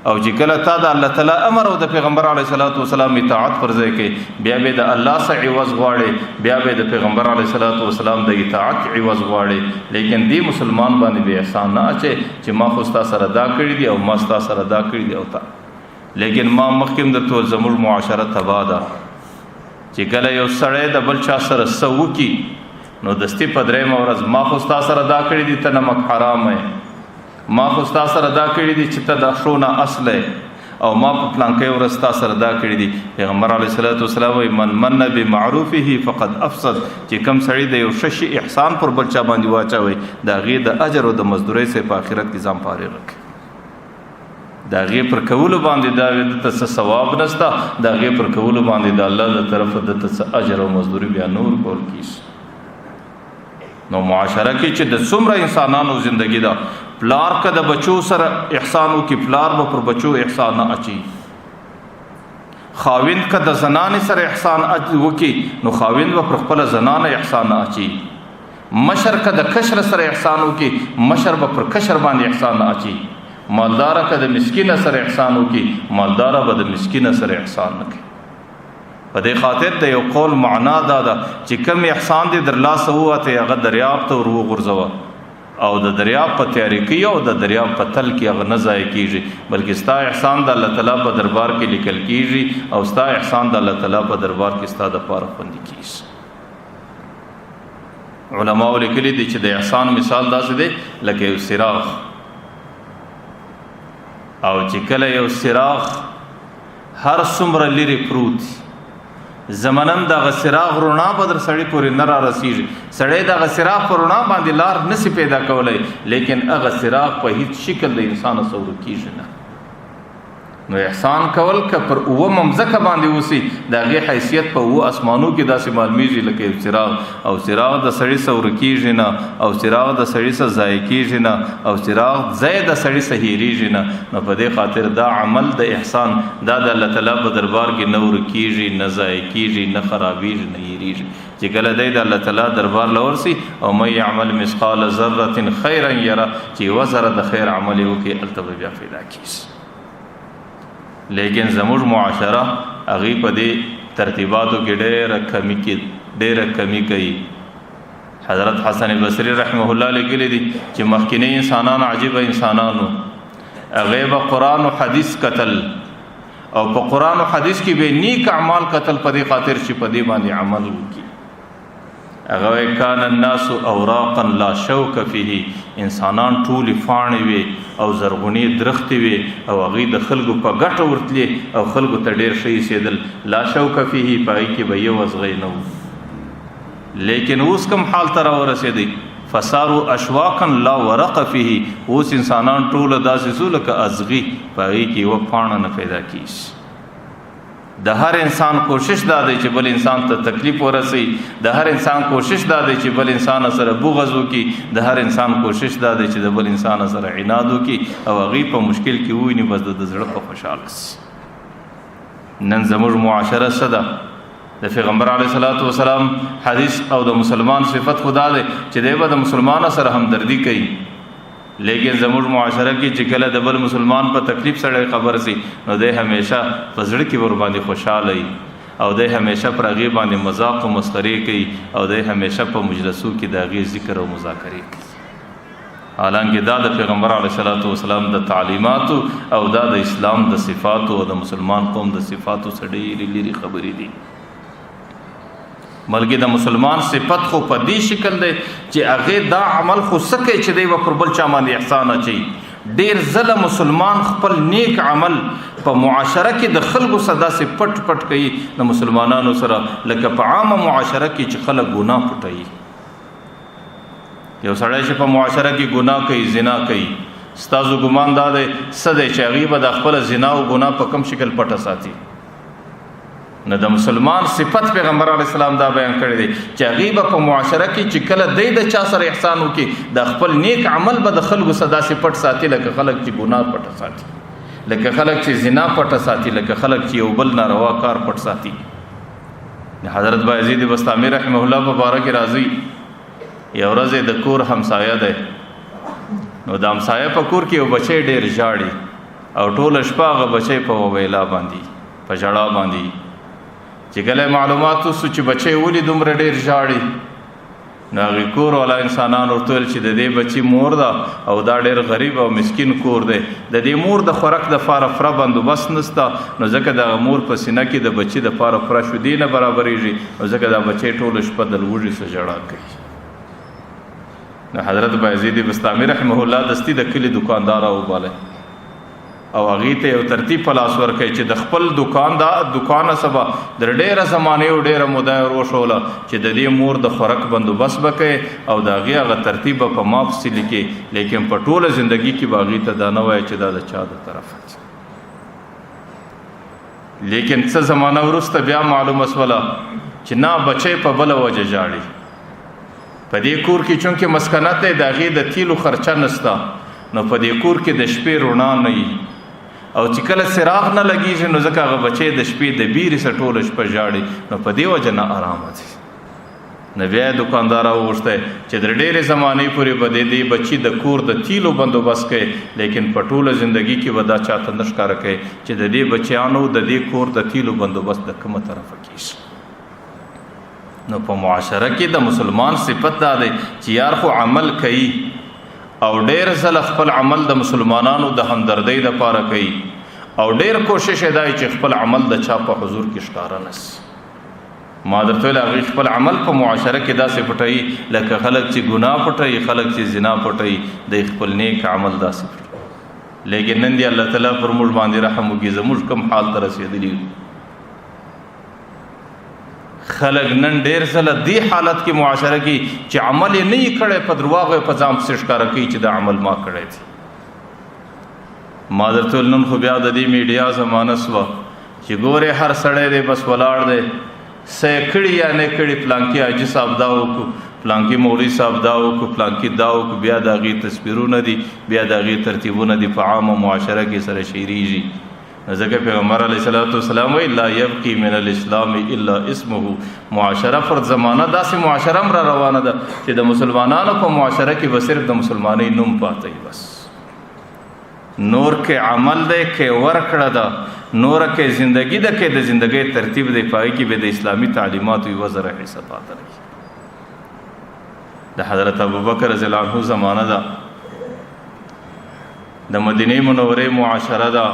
Speaker 1: او چې کله تا د الله تعالی امر او د پیغمبر علیه الصلاۃ والسلام اطاعت پر ځای کې بیا به د الله سره عوض غواړي بیا به د پیغمبر علیه الصلاۃ والسلام د اطاعت عوض غواړي لیکن دی مسلمان باندې به احسان نه اچي چې ما خو ستا سره دا کړی دی او ما ستا سره دا کړی دی او تا لیکن ما مخکې درته زموږ معاشره تباہ ده چې کله یو سړی د بل چا سره سوکی نو دستی په درېمه ورځ ما خو ستا سره دا کړی دی ته نمک حرام ہے ما خو ستا سره دا کړی دی چې ته د شونه اصله او ما په پلانکې ورستا سره دا کړی دي. پیغمبر علیه الصلاۃ والسلام وایي من بمعروفه فقد افسد، چې کم سړی د یو ششي احسان پر بل چا باندې واچوي دا غي د اجر او د مزدورۍ سه په آخرت کې ځم فارغ کړي. دا غي پر کولو باندې دا د څه ثواب نشته، دا غي پر کولو باندې د الله د طرف د څه اجر او مزدوري بیا نور کول کیږي. نو معاشره کې چې د څومره انسانانو زندگی دا پلار که د بچو سره احسانو کې پلار به پر بچو احسان نه اچي، خاوند که د زنانې سره احسان وکي نو خاوند به پر خپل زنانه احسان نه اچي، مشر که د کشر سره احسان وکي مشر به پر کشر باندې احسان نه اچي، مالدار که د مسکین سره احسان وکي مالدار به د مسکین سره احسان نه کوي. په دې خاطر د یو قول معنا دا ده چې کوم احسان دې در لاسه ووته هغه دریاب ته ور وغورځوه او د دریاب په تیاری کې او د دریاب په تل کې هغه نه ضایع کیږي، بلکې ستا احسان د الله تعالی په دربار کې لیکل کیږي او ستا احسان د الله تعالی په دربار کې ستا د پاره خوندي کیږي. علماء لیکلي دي چې د احسان مثال داسې دی لکه یو څراغ، او چې کله یو څراغ هر څومره لري پروت زمانم د غسراغ رونا بدر سړی پورې نه را رسیږي، سړی د غسراغ پر رونا باندې لار نسی پیدا کولای، لیکن هغه څراغ په هیڅ شکل د انسان سره کیږي نه. نو احسان کول که پر اوه ممزکه باندې وسی دغه حیثیت په اوه اسمانو کې داسې معلومیږي لکه څراغ، او څراغ د سړی سره کیږي نه، او څراغ د سړی سره ضایع کیږي نه، او څراغ ځای د سړی سره هیریږي نه. نو په دې خاطر دا عمل د احسان دا د الله تعالی په دربار کې نور کیږي، نه ضایع کیږي، نه خرابېږي، نه هیریږي. چې کله دی د الله تعالی دربار لورسي او مې يعمل مثقال ذره خيرا يره، چې وزره د خیر عمل وکي التبه بیا پیدا کیږي. لیکن زموږ معاشره هغه په دې ترتیباتو کې ډېره کمی کوي. حضرت حسن بصری رحمه الله لیکلي دي چې مخکینی انسانان عجیب انسانانو هغه به قرآن او حدیث قتل، او په قرآن او حدیث کې به نیک اعمال قتل په دې خاطر چې په دې باندې عمل وکړي. هغه کان الناس اوراقا لا شوک فيه، انسانان ټول فاڼې وي او زرغونی درختې وي او هغه د خلکو په ګټه ورتلي او خلکو ته ډیر شي سیدل، لا شوک فيه پای کې به یو وزغې نه. لیکن اوس کوم حال تر ورسېدی فسارو اشواقا لا ورق فيه، اوس انسانان ټول داسې سول ک ازغي پای کې و پاڼه نه پیدا کیږي. د هر انسان کوشش دا دی چې بل انسان ته تکلیف ورسي، د هر انسان کوشش دا دی چې بل انسان سره بغض وکي، د هر انسان کوشش دا دی چې د بل انسان سره عناد وکي او هغه په مشکل کې ویني بس د زړه په خوشاله سي. نن زموږ معاشره صدا د پیغمبر علیه الصلاۃ والسلام حدیث او د مسلمان صفت خدا دی چې دی به د مسلمان سره همدردی کوي، لیکن زموږ معاشره کې چې کله د بل مسلمان په تکلیف سره خبر سي نو دی همیشه په زړه کې ور باندې خوشاله وي او دی همیشه پر هغه باندې مذاق او مسخري کوي او دی همیشه په مجلسو کې د هغه ذکر او مذاکره کوي. حالانکه دا د پیغمبر علیه الصلاۃ والسلام د تعلیمات او دا د اسلام د صفات او د مسلمان قوم د صفاتو سره لري خبرې دي. بلکې د مسلمان صفت خو په دې شکل دی چې هغه دا عمل خو سکه چې دی په بل چا باندې احسان اچي. ډیر ځله مسلمان خپل نیک عمل په معاشره کې د خلکو صدا سے پټ پټ کوي د مسلمانانو سره، لکه په عامه معاشره کې چې خلک ګناه پټوي. یو سړی چې په معاشره کې ګناه کوي، زنا کوي، ستاسو ګمان دا دی سده چې هغه به د خپل زنا او ګناه په کم شکل پټه ساتي. نه د مسلمان صفت پیغمبر علیه السلام دا بیان کړی دی چې هغه په معاشره کې چې کله د چا سره احسان وکي د خپل نیک عمل به د خلکو صدا سے پټ ساتي، لکه خلک چې ګناه پټ ساتي، لکه خلک چې زنا پټ ساتي، لکه خلک چې یو بل ناروا کار پټ ساتي. حضرت بایزید بستامی رحمه الله مبارک راضی یو ورځ د کور همسایه ده، نو د همسایه په کور کې یو بچی ډیر ژاړي او ټول شپه هغه بچی په ویلا باندې په ژړا باندې چې کله معلوماتو سو چې بچی ولې دومره ډیر ژاړي، نو هغه کور والا انسانان ورته چې د دې بچی مور ده او دا ډیر غریب او مسکین کور دی، د دې مور د خوراک د فاره فره بندوبست نسته، نو ځکه د مور په سینه کې د بچی د فاره فره شو دی نه برابرېږي، نو ځکه دا بچی ټول شپه د لوږې سره ژړا کوي. نو حضرت بایزید بستامی رحمه الله دستی د کلی دکاندار او باله او هغه ته یو ترتیب په لاس ورکړي چې د خپل دکان سبا د ډېره زمانه او ډېره موده وروښوله چې د دې مور د خوراک بندوبست وکړي او د هغه ترتیب په مافصل کې، لیکن په ټوله ژوندۍ کې باغی ته دا نه وای چې دا د چا د طرفه. لیکن څه زمانہ ورسته بیا معلومه سوله چې نه بچی په بل وجه جاړي. په دې کور کې چونکه مسکنت دی د هغې د تیلو خرچه نسته، نو په دې کور کې د شپې رڼا نه وي، او چې کله څراغ نه لګېږي نو ځکه هغه بچی د شپې د بیرې سره ټوله شپه جاړي، نو په دې وجه نه ارامه ځي. نو بیا دکاندار وغوښتی چې د ډېرې زمانې پورې به د دې بچي د کور د تیلو بندوبست کوي، لیکن په ټوله زندګي کې به دا چاته نه ښکاره کوي چې د دې بچیانو د دې کور د تیلو بندوبست د کومه طرفه کېږي. نو په معاشره کې د مسلمان صفت دا دی چې یار خو عمل کوي او ډېر ځله خپل عمل د مسلمانانو د همدردۍ دپاره کوي، او ډېر کوشش یې دی چې خپل عمل د چا په حضور کې ښکاره نه سي. ما درته ویل هغوی خپل عمل په معاشره کې داسې پټوي لکه خلک چې ګناه پټوي، خلک چې زنا پټوي، د خپل نیک عمل داسې پټوي. لیکن نن دی الله تعالی پر موږ باندې رحم وکړي، زموږ کوم حال ته رسېدلي خلک نن ډېر ځله دې حالت کې معاشره کې چې عمل یې نه یې کړی، په درواغو یې په ځان پسې ښکاره کوي چې دا عمل ما کړی دی. ما درته ویل نن خو بیا د دې میډیا زمانه سوه چې ګورې هر سړی دی بس ولاړ دی، څه کړي یا نه کړي، پلانکي حاجي صاحب دا وکړو، پلانکي مولوي صاحب دا وکړو، پلانکي دا وکړو، بیا د هغې تصویرونه دي، بیا د هغې ترتیبونه دي په عامه معاشره کې سره شیریږي. ځکه پیغمبر علیه الصلاۃ والسلام وایي لا یبقي من الاسلام الا اسمه. معاشره پر زمانه داسې معاشره هم را روانه ده چې د مسلمانانو په معاشره کې به صرف د مسلمانۍ نوم پاتې، بس نور کې عمل دی، کې ورکړه ده، نور کې زندگی ده، کې د زندگی ترتیب دی، پای کې به د اسلامی تعلیماتو یوه ذره حصه پاته لري. د حضرت ابوبکر رضی الله عنه زمانه ده، د مدینه منورې معاشره ده.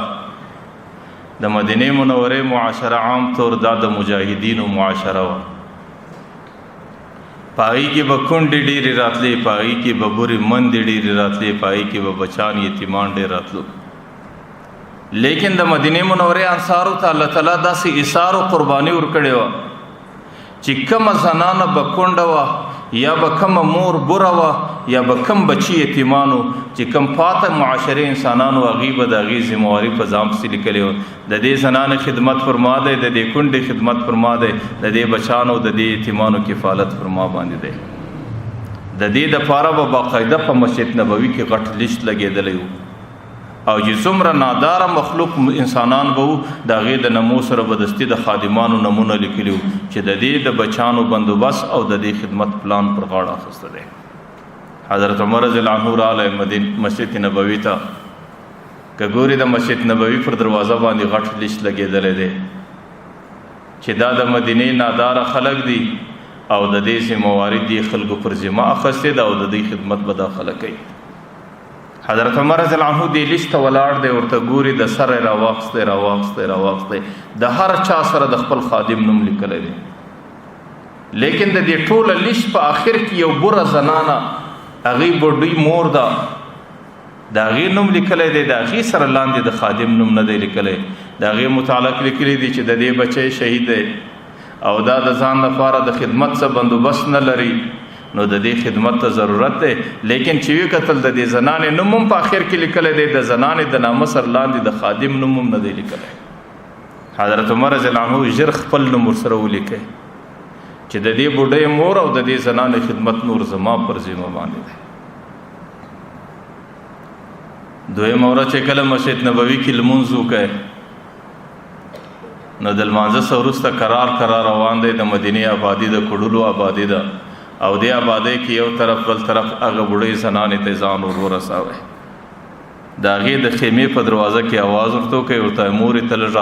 Speaker 1: د مدینه منورې معاشره عام طور دا د مجاهدینو معاشره وه. پای کې به کونډې ډېرې راتلې، پای کې به بورې مندې ډېرې راتلې، پای کې به بچان یتیمان ډېر راتلو. لیکن د مدینه منورې انصارو ته الله تعالی داسې ایثار او قرباني ورکړې وه چې کومه زنانه به کونډه وه یا به کومه مور بوره وه یا به کوم بچي یتیمانو چې کوم پاته معاشرې انسانانو هغوی به د هغې ذمهواري په ځان پسې لیکلې وه. د دې زنانې خدمت پر ما دی، د دې کونډې خدمت پر ما دی، د دې بچانو د دې یتیمانو کفالت پر ما باندې دی. د دې دپاره به باقاعده په مسجد نبوي کې غټ لیست لګېدلی و، او چې څومره ناداره مخلوق انسانان به وو د هغې د نمو سره به دستي د خادمانو نمونه لیکلي وو چې د دې د بچانو بندوبست او د دې خدمت پلان پر غاړه اخیسته دی. حضرت عمر رضی الله عنه راغلی مسجد نبوي ته، که ګورې د مسجد نبوي پر دروازه باندې غټ لیست لګېدلی دی چې دا د مدینې ناداره خلک دي او د دې ذمهواري دې خلکو پر ذمه اخیستې ده او د دې خدمت به دا خلک کوي. حضرت عمر رضی الله عنه دې لیست ته ولاړ دی، ورته ګوري د سره یې راواخیستی د هر چا سره د خپل خادم نوم لیکلی دی. لیکن د دې ټوله لیست په آخر کې یو بوره زنانه، هغې بوډۍ مور ده، د هغې نوم لیکلی دی، د هغې سره لاندې د خادم نوم نه دی لیکلی، د هغې متعلق لیکلی دی چې د دې بچی شهید دی او دا د ځان لپاره د خدمت څه بندوبست نه لري، نو د دې خدمت ته ضرورت دی. لیکن چې وی کتل د دې زنانې نوم هم په آخر کې لیکلی دی، د زنانې د نامه سر لاندې د خادم نوم هم نه دی لیکلی. حضرت عمر رضی الله عنه ژر خپل نوم ورسره ولیکئ چې د دې بوډۍ مور او د دې زنانې خدمت نور زما پر ذمه باندې دی. دویمه ورځ چې کله مسجد نبوي کې لمونځ وکړی نو د لمانځه څخه وروسته کرار روان دی، د مدینې آبادي د کډلو آبادي ده، او دې آبادۍ کې یو طرف بل طرف هغه بوډۍ زنانې ته ځان ور ورساوی. د هغې د خیمې په دروازه کې آواز ورته وکړئ، ورته مورې ته لږ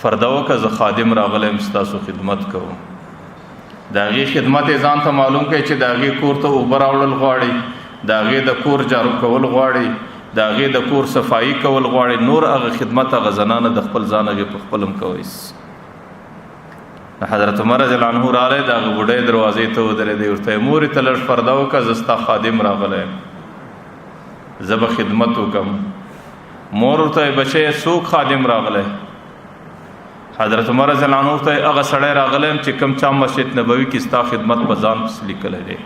Speaker 1: فرده وکړه، زه خادم راغلی یم ستاسو خدمت کوم. د هغې خدمت یې ځان ته معلوم کړئ چې د هغې کور ته اوبه راوړل غواړي، د هغې د کور جارو کول غواړي، د هغې د کور صفایي کول غواړي، نور هغه خدمت هغه زنانه د خپل ځان هغې په خپل هم کوئ. حضرت عمر رضی الله عنه راغلی، د هغه بوډۍ دروازې ته ودرېدی، ورته یې مورې ته لږ پرده وکړه، زه ستا خادم راغلی یم، زه به خدمت وکړم. مور ورته بچي څوک خادم راغلی؟ حضرت عمر رضی الله عنه ته هغه سړی راغلی چې کوم چا مسجد نبوي کې ستا خدمت په ځان پس لیکلی دی.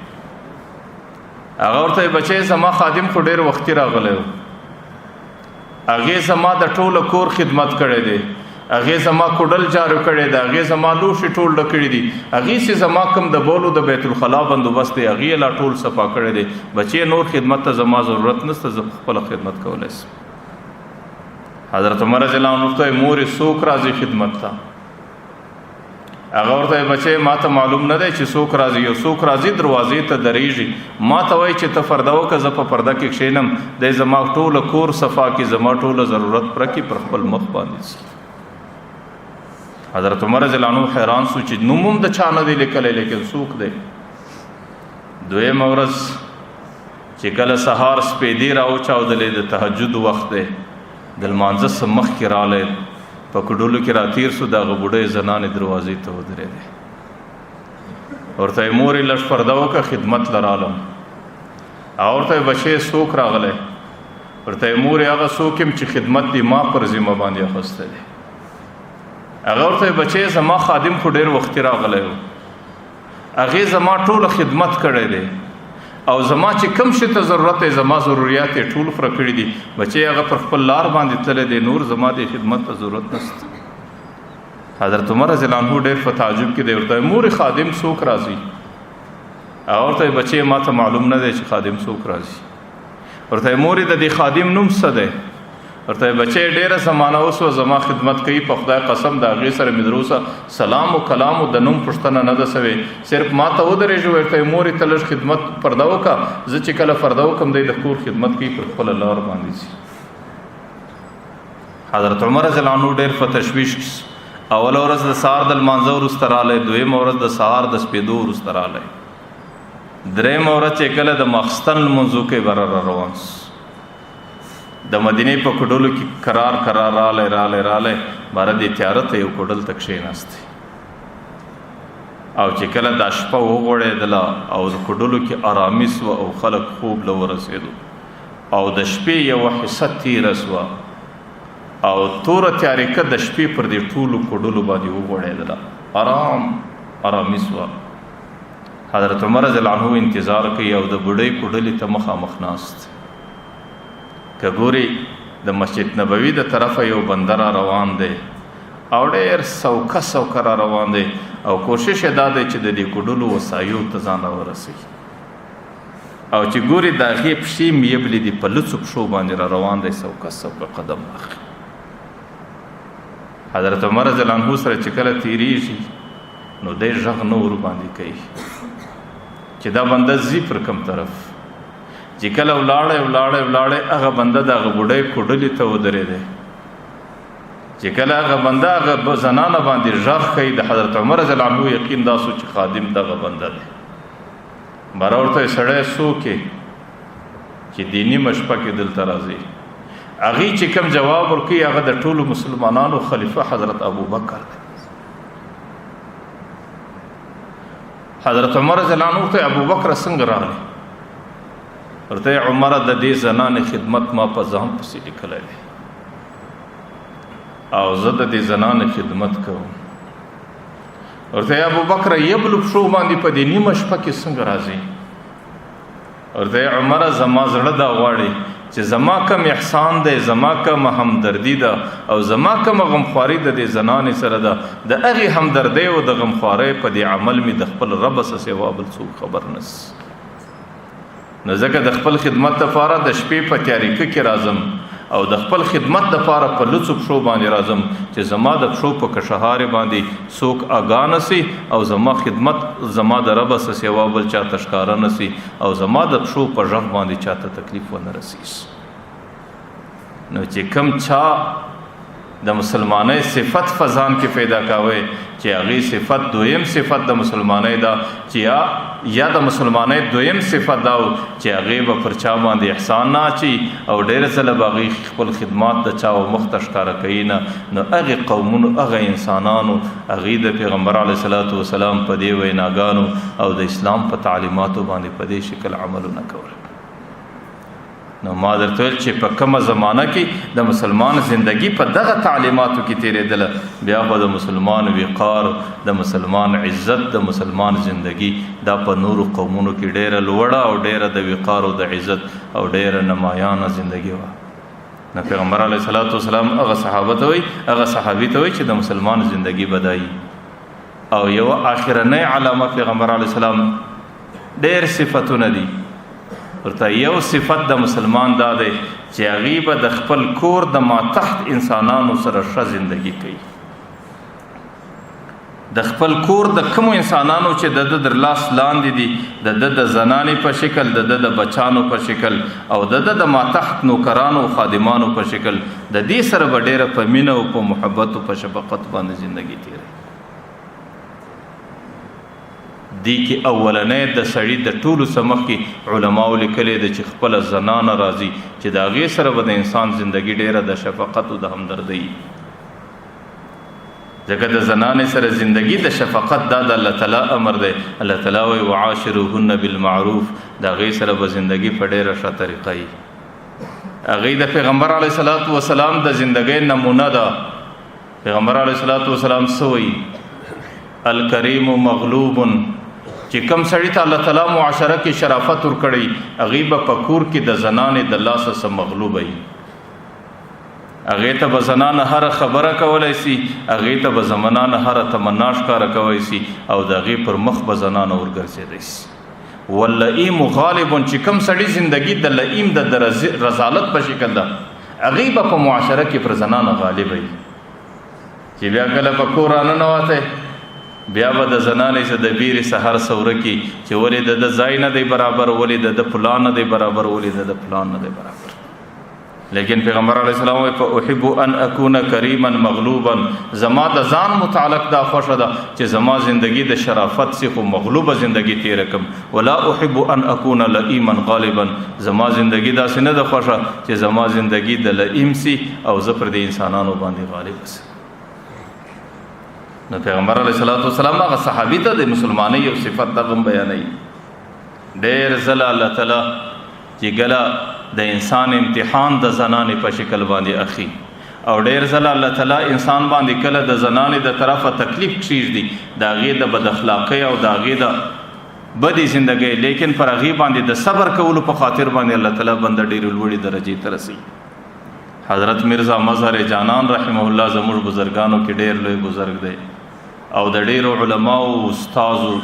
Speaker 1: هغه ورته بچي زما خادم خو ډېر وختي راغلی و، هغې زما د ټوله کور خدمت کړی دی، هغې زما کوډل جارو کړی دی، هغې زما لوښي ټول ډک کړي دي، هغې چې زما کوم د بولو د بیت الخلا بندوبست دی هغې لا ټول صفا کړی دی. بچی نور خدمت ته زما ضرورت نشته، زه خپله خدمت کولی شم. حضرت عمر رضی الله عنه ته مورې څوک راځي خدمت ته؟ هغه ورته بچی ما ته معلوم نه دی چې څوک راځي، یو څوک راځي دروازې ته درېږي، ما ته وایي چې ته پرده وکړه، زه په پرده کې کښېنم، دی زما ټوله کور صفا کړي، زما ټوله ضرورت پوره کړي، پر خپل مخ باندې ځي. حضرت عمر رضی الله عنه حیران سو چې نوم هم د چا نه دی لیکلی، لیکن څوک دی؟ دویمه ورځ چې کله سهار سپېدې راوچاودلې، د تهجد وخت دی، د لمانځه څه مخکې رالی، په کوډلو کې راتېر سو، د هغه بوډۍ زنانې دروازې ته ودرېدې. ورته یې مورې لږ پرده وکړه، خدمت له رالم. هغه ورته یې بچی څوک راغلی؟ ورته یې مورې هغه څوک یم چې خدمت دې ما پر ذمه باندې اخیستی دی. هغه ورته یې بچی زما خادم خو ډېر وختي راغلی و، هغې زما ټوله خدمت کړی دی، او زما چې کوم شي ته ضرورت دی زما ضروریات یې ټول پوره کړي دي. بچی هغه پر خپل لار باندې تللی دی، نور زما د خدمت ته ضرورت نشته. حضرت عمر رضی الله عنه ډېر په تعجب کې دی، ورته مورې خادم څوک راځي؟ هغه ورته بچی ما ته معلوم نه دی چې خادم څوک راځي. ورته مورې د دې خادم نوم څه دی؟ ورته بچی ډېره زمانه اوس زما خدمت کوي، په خدای قسم د هغې سره مې دروسه سلام و کلام و د نوم پوښتنه نه ده سوې، صرف ما ته ودرېږي. ورته مورې ته لږ خدمت پرده وکړه، زه چې کله پرده وکړم دی د کور خدمت کوي، پر خپله لار باندې ځي. حضرت عمر رضی الله عنه ډېر په تشویش کې، اوله ورځ د سهار د لمانځه وروسته رالی، دویمه ورځ د سهار د سپېدو وروسته رالی، درېیمه ورځ چې کله د ماخستن لمونځو کې بره را روان سو، د مدینې په کوډلو کې کرار رالی باره دې تیاره ته یو کوډل ته کښېناستی، او چې کله دا شپه وغوړېدله او د کوډلو کې ارامي سوه او خلک خوب له ورسېدو، او د شپې یوه حصه تیره سوه او توره تیارېکه د شپې پر دې ټولو کوډلو باندې وغوړېدله، ارامي سوه. حضرت عمر رضی الله عنه انتظار کوي او د بوډۍ کوډلې ته مخامخ ناست، که ګوري د مسجد نبوي د طرفه یو بنده را روان دی او ډېر سوکه را روان دی، او کوشش یې دا دی چې د دې کوډلو وسایو ته ځان راورسوي، او چې ګوري د هغې پښې میبلې دي، په لڅو پښو باندې را روان دی، سوکه قدم اخلي. حضرت عمر رضی الله عنه سره چې کله تیریږي نو دی غږ نه ور باندې کوي چې دا بنده ځي پر کوم طرف. چې کله ولاړی هغه بنده د هغه بوډۍ کوډلې ته ودرېدی، چې کله هغه بنده هغه زنانه باندې غږ کوي، د حضرت عمر رضی الله عنه یقین دا سو چې خادم دغه بنده دی. باره ورته سړی څوک یې چې دې نیمه شپه کې دلته راځي؟ هغې چې کوم جواب ورکوي هغه د ټولو مسلمانانو خلیفه حضرت ابوبکر دی. حضرت عمر رضی الله عنه ته ابوبکر څنګه راغلی؟ ورته عمر د دې زنانې خدمت ما په ځان پسې لیکلی دی، او زه د دې زنانې خدمت کوم. ورته ابوبکر یبلو پښو باندې په دې نیمه شپه کې څنګه راځي؟ ورته عمر زما زړه دا غواړي چې زما کم احسان دی، زما کم همدردي ده، او زما کم غمخواري د دې زنانې سره ده، د هغې همدردۍ او د غمخوارۍ په دې عمل مې د خپل رب څه سوا بل څوک خبر نس. نو ځکه د خپل خدمت دپاره د شپې په تیاریکه کې راځم، او د خپل خدمت دپاره په لڅو پښو باندې راځم چې زما د پښو په کشهارې باندې څوک آګاه نسي، او زما خدمت زما د ربه څه سوا بل چاته ښکاره نسي، او زما د پښو په غږ باندې چاته تکلیف ونه رسیږي. نو چې کم چا د مسلمانۍ صفت فزان کې پیدا کاوه چې هغې صفت دویم صفت د مسلمانۍ دا چې یا د مسلمانۍ دویم صفت دا چې هغې به پر چا باندې احسان نه اچي، او ډېر ځله به هغې خپل خدمات د چا و مخ ته ښکاره کوي نه. نو هغې قومونو هغه انسانانو هغې د پیغمبر علیه صلات وسلام په دې ویناګانو او د اسلام په تعلیماتو باندې په دې شکل عملونه کول. نو ما درته ویل چې په کومه زمانه کې د مسلمان زندگی په دغه تعلیماتو کې تیرېدله بیا به د مسلمان وقار، د مسلمان عزت، د مسلمان زندگی دا په نورو قومونو کې ډیره لوړه او ډیره د وقار او د عزت او ډیره نمایانه زندگی وه. نو پیغمبر علیه الصلاۃ والسلام هغه صحابه ته وایي، هغه صحابي ته وایي چې د مسلمان زندگی بدایي. او یو آخرنۍ علامه پیغمبر علیه السلام ډیر صفتونه دي، ورته یو صفت د مسلمان دا دی چې هغې به د خپل کور د ماتحت انسانانو سره ښه زندگی کوي. د خپل کور د کومو انسانانو چې د در لاس لاندې دي، د زنانې په شکل، د بچانو په شکل او د ماتحت نوکرانو او خادمانو په شکل، د دې سره به ډیره په مینه او په محبت او په شفقت باندې زندگی تیروي. دی کې اولنې د سړی د ټولو سمخ کې علماو لیکلي د چې خپل زنانه راځي چې د هغې سره به د انسان زندگی ډیره د شفقت او د همدردۍ، ځکه د زنانې سره زندگی د شفقت دا د الله تعالی امر دی. الله تعالی وایي وعاشروهن بالمعروف، د هغې سره به زندگی په ډیره ښه طریقه وي. هغې د پیغمبر علیه الصلاۃ والسلام د زندگی نمونه ده. پیغمبر علیه الصلاۃ والسلام څه وایي؟ الکریم مغلوب، چې کم سړی ته الله تعالی معاشره کې شرافت ورکړي هغې به په کور کې د زنانې د لاسه څه مغلوبه وي. هغې ته به زنانه هره خبره کولی سي، هغې ته به زنانه هره تمنا ښکاره کولی سي او د هغې پر مخ به زنانه ورګرځېدی سي. واللئیم غالب، چې کم سړي زندگی د لئیم د رضالت په شکل ده هغې به په معاشره کې پر زنانه غالبه وي. چې بیا کله په کور راننوتی بیا به د زنانې څه د بیرې سهر سوره کې چې ولې د ځای نه دی برابر، ولې د پلان نه دی برابر، ولې د پلان نه دی برابر. لیکن پیغمبر علیه السلام وایي فاحب ان اکون کریما مغلوبا، زما د ځان متعلق دا خوښه ده چې زما زندگی د شرافت سي خو مغلوبه زندگی تیره کم. ولا احب ان اکون لئیما غالبا، زما زندگی داسې نه ده خوښه چې زما زندگی د لئیم سي او زه پر د انسانانو باندې غالب سي. نو پیغمبر علیه الصلاۃ والسلام هغه صحابي ته د مسلمانۍ یو صفت دغه بیانوي. ډېر ځله الله تعالی چې ګله د انسان امتحان د زنانې په شکل باندې اخی، او ډېر ځله الله تعالی انسان باندې کله د زنانې د طرفه تکلیف کښېږدي د هغې د بد اخلاقۍ او د هغې د بدې زندګۍ، لیکن پر هغې باندې د صبر کولو په خاطر باندې الله تعالی بنده ډېرې لوړې درجې ته رسوي. حضرت مرزا مظهر جانان رحمه الله زموږ بزرګانو کې ډېر لوی بزرګ دی او د ډېرو علماو استازو.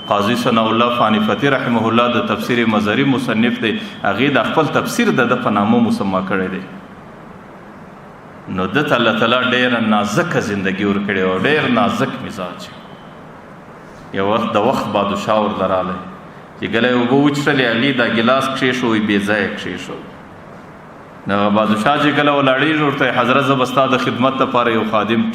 Speaker 1: قاضي ثناء الله فانفتي رحمه الله د تفسیر مظهري مصنف دی، هغې د خپل تفسیر د په نامه مسما کړی دی. نو دته الله تعالی ډېره نازکه زندگی ورکړې او ډېر نازک مزاج. یو وخت د وخت بادشاه ورته راغلی چې ګله یې اوبه وچښلې، هغې دا ګیلاس کښېښوی بې ځایه کښېښوی. نو بادشاه چې کله ولاړېږي ورته حضرت زه به ستا د خدمت لپاره یو خادم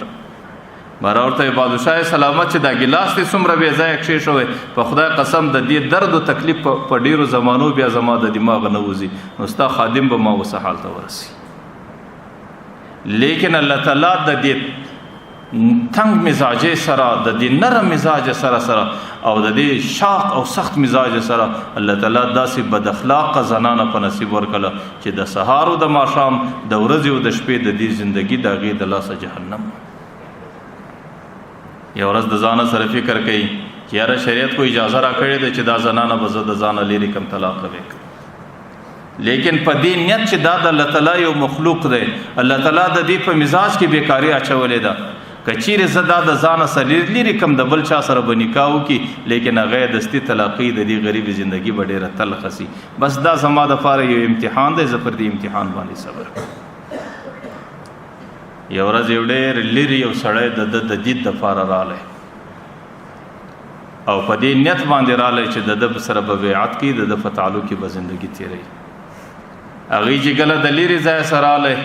Speaker 1: بارا ورته بادشاه سلامت چې دا ګیلاس دې څومره بې ځایه کښېښوی، په خدای قسم د دې درد و تکلیف په ډېرو زمانو بیا زما د دماغ نه وځي، نو ستا خادم به ما وسه حال ته ورسي. لیکن الله تعالی د دې تنگ مزاجې سره، د دې نرم مزاج سره او د دې شاق او سخت مزاج سره الله تعالی داسې بد اخلاقه زنانه په نصیب ورکړه چې د سهار او د ماښام د ورځې او د شپې د دې زندگی د هغې د لاسه جهنم. یو ورځ د ځانه سره فکر کوي چې یاره شریعت کو اجازه را کړې ده چې دا زنانه به زه د ځانه لرې کم طلاق وکړم، لیکن په دې نیت چې دا د الله تعالی یو مخلوق دی، الله تعالی د دې په مزاج کې بیکاري اچولې ده. که چیرې زه دا د ځانه سره لرې کم د بل چا سره به نکاح وکړي، لیکن هغه دستي طلاقي د دې غریبې زندگی به ډېره تلخه سي. بس دا زما دپاره یو امتحان دی، زه پر دې امتحان باندې صبر کوم. یو ورځ یو ډېر لرې یو سړی د دید دپاره رالی او په دې نیت باندې رالی چې د ده سره به بیعت کړي، د ده په تعلق کې به زندګي تېروي. هغې چې کله د لرې ځایه سره رالی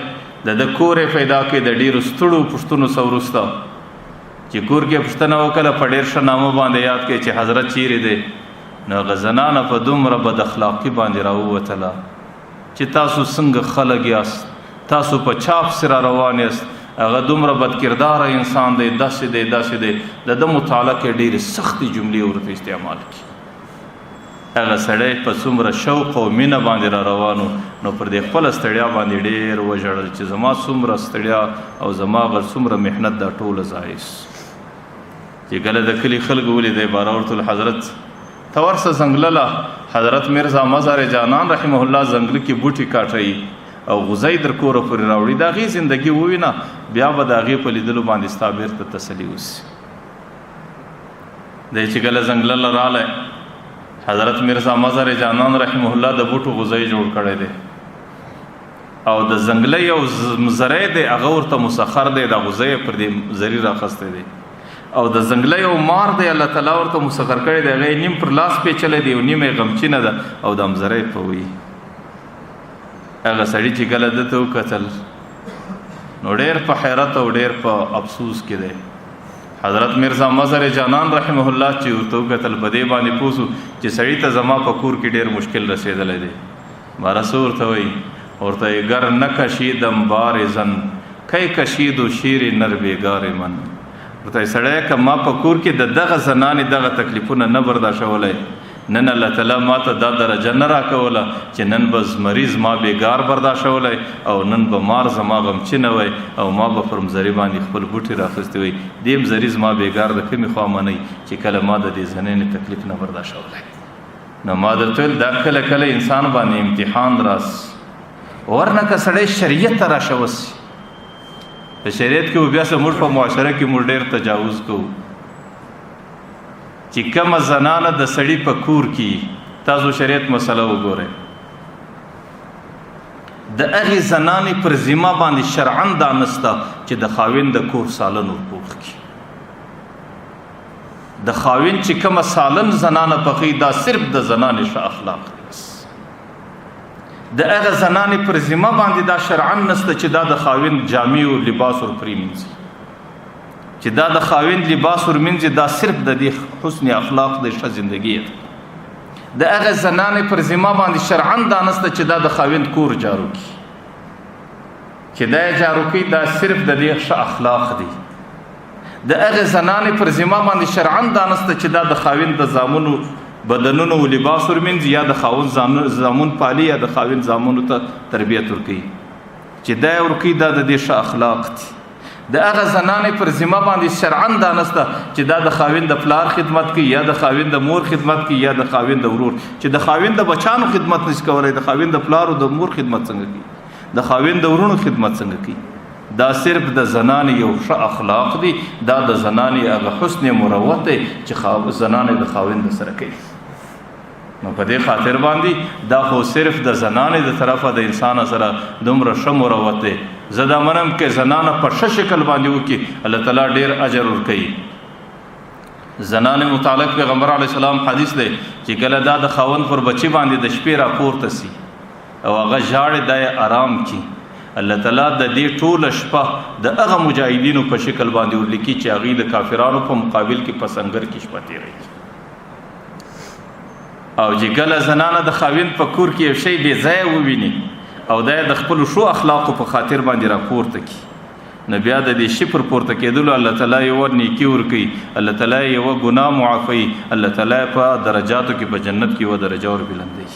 Speaker 1: د ده کور یې پیدا کړي د ډېرو ستړو پوښتنو څه وروسته چې کور کې پوښتنه وکړه په ډېر ښه نامه باندې یاد کړي چې حضرت چیرې دی، نو هغه زنانه په دومره بد اخلاقي باندې راووتله چې تاسو څنګه خلک یاست، تاسو په چاپ سره روان یاست، هغه دومره بد کرداره انسان دی، داسې دی داسې دی. د ده متعلق یې ډېرې سختې جملې ورته استعمال کړي. هغه سړی په څومره شوق او مینه باندې را روانو، نو پر دې خپل ستړیا باندې ډېر وژړل چې زما څومره ستړیا او زما غر څومره محنت دا ټوله ضایع چې کله د کلي خلکو ولیدی باره ورته حضرت ته ورسه زنګلله حضرت میرزا مزار جانان رحمه الله زنګله کې بوټي کاټوي او غوزی در کوره پورې راوړي د هغې زندګي ووینه بیا به د هغې په لیدلو باندې ستا بیرته تسلي وسي دی چې کله زنګلله رالی حضرت میرزا مزار جانان رحمه الله د بوټو غوزی جوړ کړی دی او د زنګله یو زری دی هغه ورته مسخر دی د غوزی پر دې زری راخستی دی او د زنګله یو مار دی الله تعالی ورته مسخر کړی دی هغه نیم پر لاس پیچلی دی او نیم یې غمچینه ده او د همزری په وي هغه سړي چې کله ده ته وکتل نو ډېر په حیرت او ډېر په افسوس کې دی حضرت میرزا مظهر جانان رحمه الله چې ورته وکتل په دې باندې پوه سو چې سړي ته زما په کور کې ډېر مشکل رسېدلی دی باره څه ورته وایي ورته یې گر نه کشیدم بار زن کی کشید و شیر نر بیگار من ورته یې سړی که ما په کور کې د دغه زنانې دغه تکلیفونه نه برداشولی نن الله تعالی ما ته دا درجه نه راکوله چې نن به زمریز ما بیګار برداشولی او نن به مار زما غمچینه وی او ما به پر مزري باندې خپل بوټي راخستی وی دې مزري زما بیګار د کومې خوا منئ چې کله ما د دې زنانې تکلیف نه برداشولی نو ما درته ویل دا کله کله انسان باندې امتحان راس ورنه که سړی شریعت ته راشوسي په شریعت کې بیا زموږ په معاشره کې موږ ډېر تجاوز کوو چې کومه زنانه د سړي په کور کې تاسو شریعت مسله وګورئ د هغې زنانې پر ذمه باندې شرعا دا نسته چې د خاوند د کور سالن ورپوخ کړي د خاوند چې کومه سالن زنانه پخوي دا صرف د زنانې ښه اخلاق دی د هغه زنانې پر ذمه باندې دا شرعا نسته چې دا د خاوند جامې او لباس ورپرېمینځي چې دا د خاوند لباس ورمینځي دا صرف د دې حسن اخلاق د ښه زندګي ده د هغه زنانې پر ذمه باندې شرعا دا نسته چې دا د خاوند کور جارو کړي چې دا یې جارو کوي دا صرف د دې ښه اخلاق دي د هغه زنانې پر ذمه باندې شرعا دا نسته چې دا د خاوند د زامنو بدنونو او لباس ورمینځي یا د خاوند زامن پالي یا د خاوند زامنو ته تربیت ورکوي چې دا یې ورکوي دا د دې ښه اخلاق دي د هغه زنانې پر ذمه باندې شرعا دا نسته چې دا د خاوند د پلار خدمت کوي یا د خاوند د مور خدمت کوي یا د خاوند د ورور چې د خاوند د بچانو خدمت نشي کولی د خاوند د پلار او د مور خدمت څنګه کوي د خاوند د ورونو خدمت څنګه کوي دا صرف د زنانې یو ښه اخلاق دي دا د زنانې هغه حسن مروت دی چې زنانې د خاوند سره کوي نو په دې خاطر باندې دا خو صرف د زنانې د طرفه د انسان سره دومره ښه مروت دی زه دا منم که زنانه په ښه شکل باندې وکړي الله تعالی ډېر اجر ورکوي زنانې متعلق پیغمبر علیه السلام حدیث دی چې کله دا د خاوند پر بچي باندې د شپې راپورته سي او هغه ژاړي دا یې آرام کړي الله تعالی د دې ټوله شپه د هغه مجاهدینو په شکل باندې ورلیکي چې هغوی د کافرانو په مقابل کې په سنګر کې شپه تېروي او چې کله زنانه د خاوند په کور کې یو شی بې ځایه وویني او دا د خپلو ښو اخلاقو په خاطر باندې راپورته کړي نو بیا د دې شي پر پورته کېدلو الله تعالی یوه نیکي ورکوي الله تعالی یوه ګناه معافوي الله تعالی په درجاتو کې په جنت کې یوه درجه وربلندوي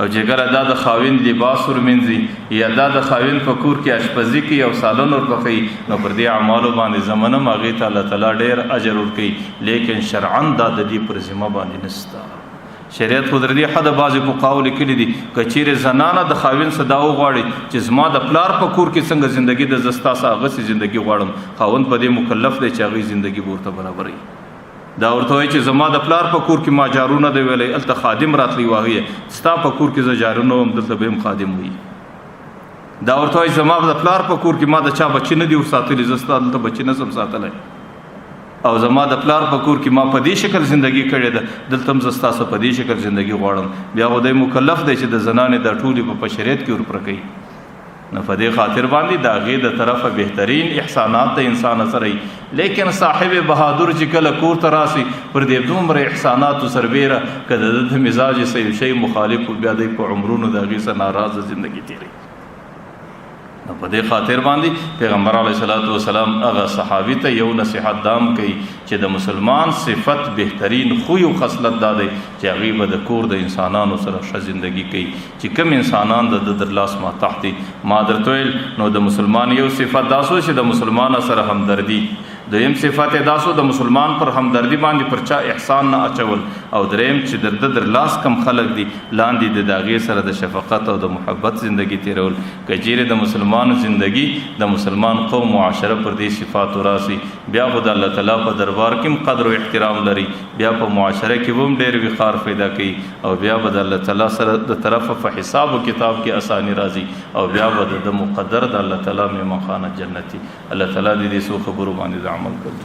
Speaker 1: او چې کله دا د خاوند لباس ورمینځي یا دا د خاوند په کور کې اشپزي کوي او سالن ورپخوي نو پر دې اعمالو باندې زمنم هغې ته الله تعالی ډېر اجر ورکوي لیکن شرعا دا د دې پر ذمه باندې نسته شریعت خو در دې حده بعضې فقهاو لیکلي دي که چیرې زنانه د خاوند څه دا وغواړي چې زما د پلار په کور کې څنګه زندګي ده زه ستاسو هغسې زندګي غواړم خاوند په دې مکلف دی چې هغوی زندګي به ورته برابروي دا ورته وایي چې زما د پلار په کور کې ما جارو نه دی ویلی هلته خادم راتلی واغې ستا په کور کې زه جارو نه وم دلته به هم خادم وي دا ورته وایي زما د پلار په کور کې ما د چا بچي نه دي ورساتلي زه ستا دلته بچي نه شم ساتلی او زما د پلار په کور کې ما په دې شکل زندگی کړې ده دلته هم زه ستاسو په دې شکل زندگی غواړم بیا خو دی مکلف دی چې د زنانې دا ټولې په شریعت کې ورپره کوي نو په دې خاطر باندې د هغې د طرفه بهترین احسانات د انسان سره وي لیکن صاحب بهادر چې کله کور ته راسي پر دې دومره احساناتو سربیره که د ده مزاج یې شی مخالف بیا دی په عمرونو د هغې څخه ناراضه زندگی تېروي نو په دې خاطر باندې پیغمبر علیه الصلاۃ والسلام هغه صحابي ته یو نصیحت دام کوي چې د مسلمان صفت بهترین خو یو خصلت دا دی چې هغه به د کور د انسانانو سره ښه ژوندګي کوي چې کوم انسانان د درلاس ما تحتي ما درتویل نو د مسلمان یو صفت داسو چې د مسلمان سره همدردی دویم صفت داسو د مسلمان پر همدردی باندې پر چا احسان نه اچول او دریم چې د درلاس کم خلق دي لاندې د داغي سره د شفقت او د محبت زندگی تیرول کجیره د مسلمان زندگی د مسلمان قوم معاشره پر دې صفات راسي بیا خدای الله تعالی په دربار کې قدر او احترام لري بیا په معاشره کې هم ډېر وقار پیدا کوي او بیا به د الله تعالی سره د طرفه په حساب او کتاب کې اساني راځي او بیا به د مقدر د الله تعالی مهمانخانه جنتی الله تعالی دې سو خبرو باندې عمل کړي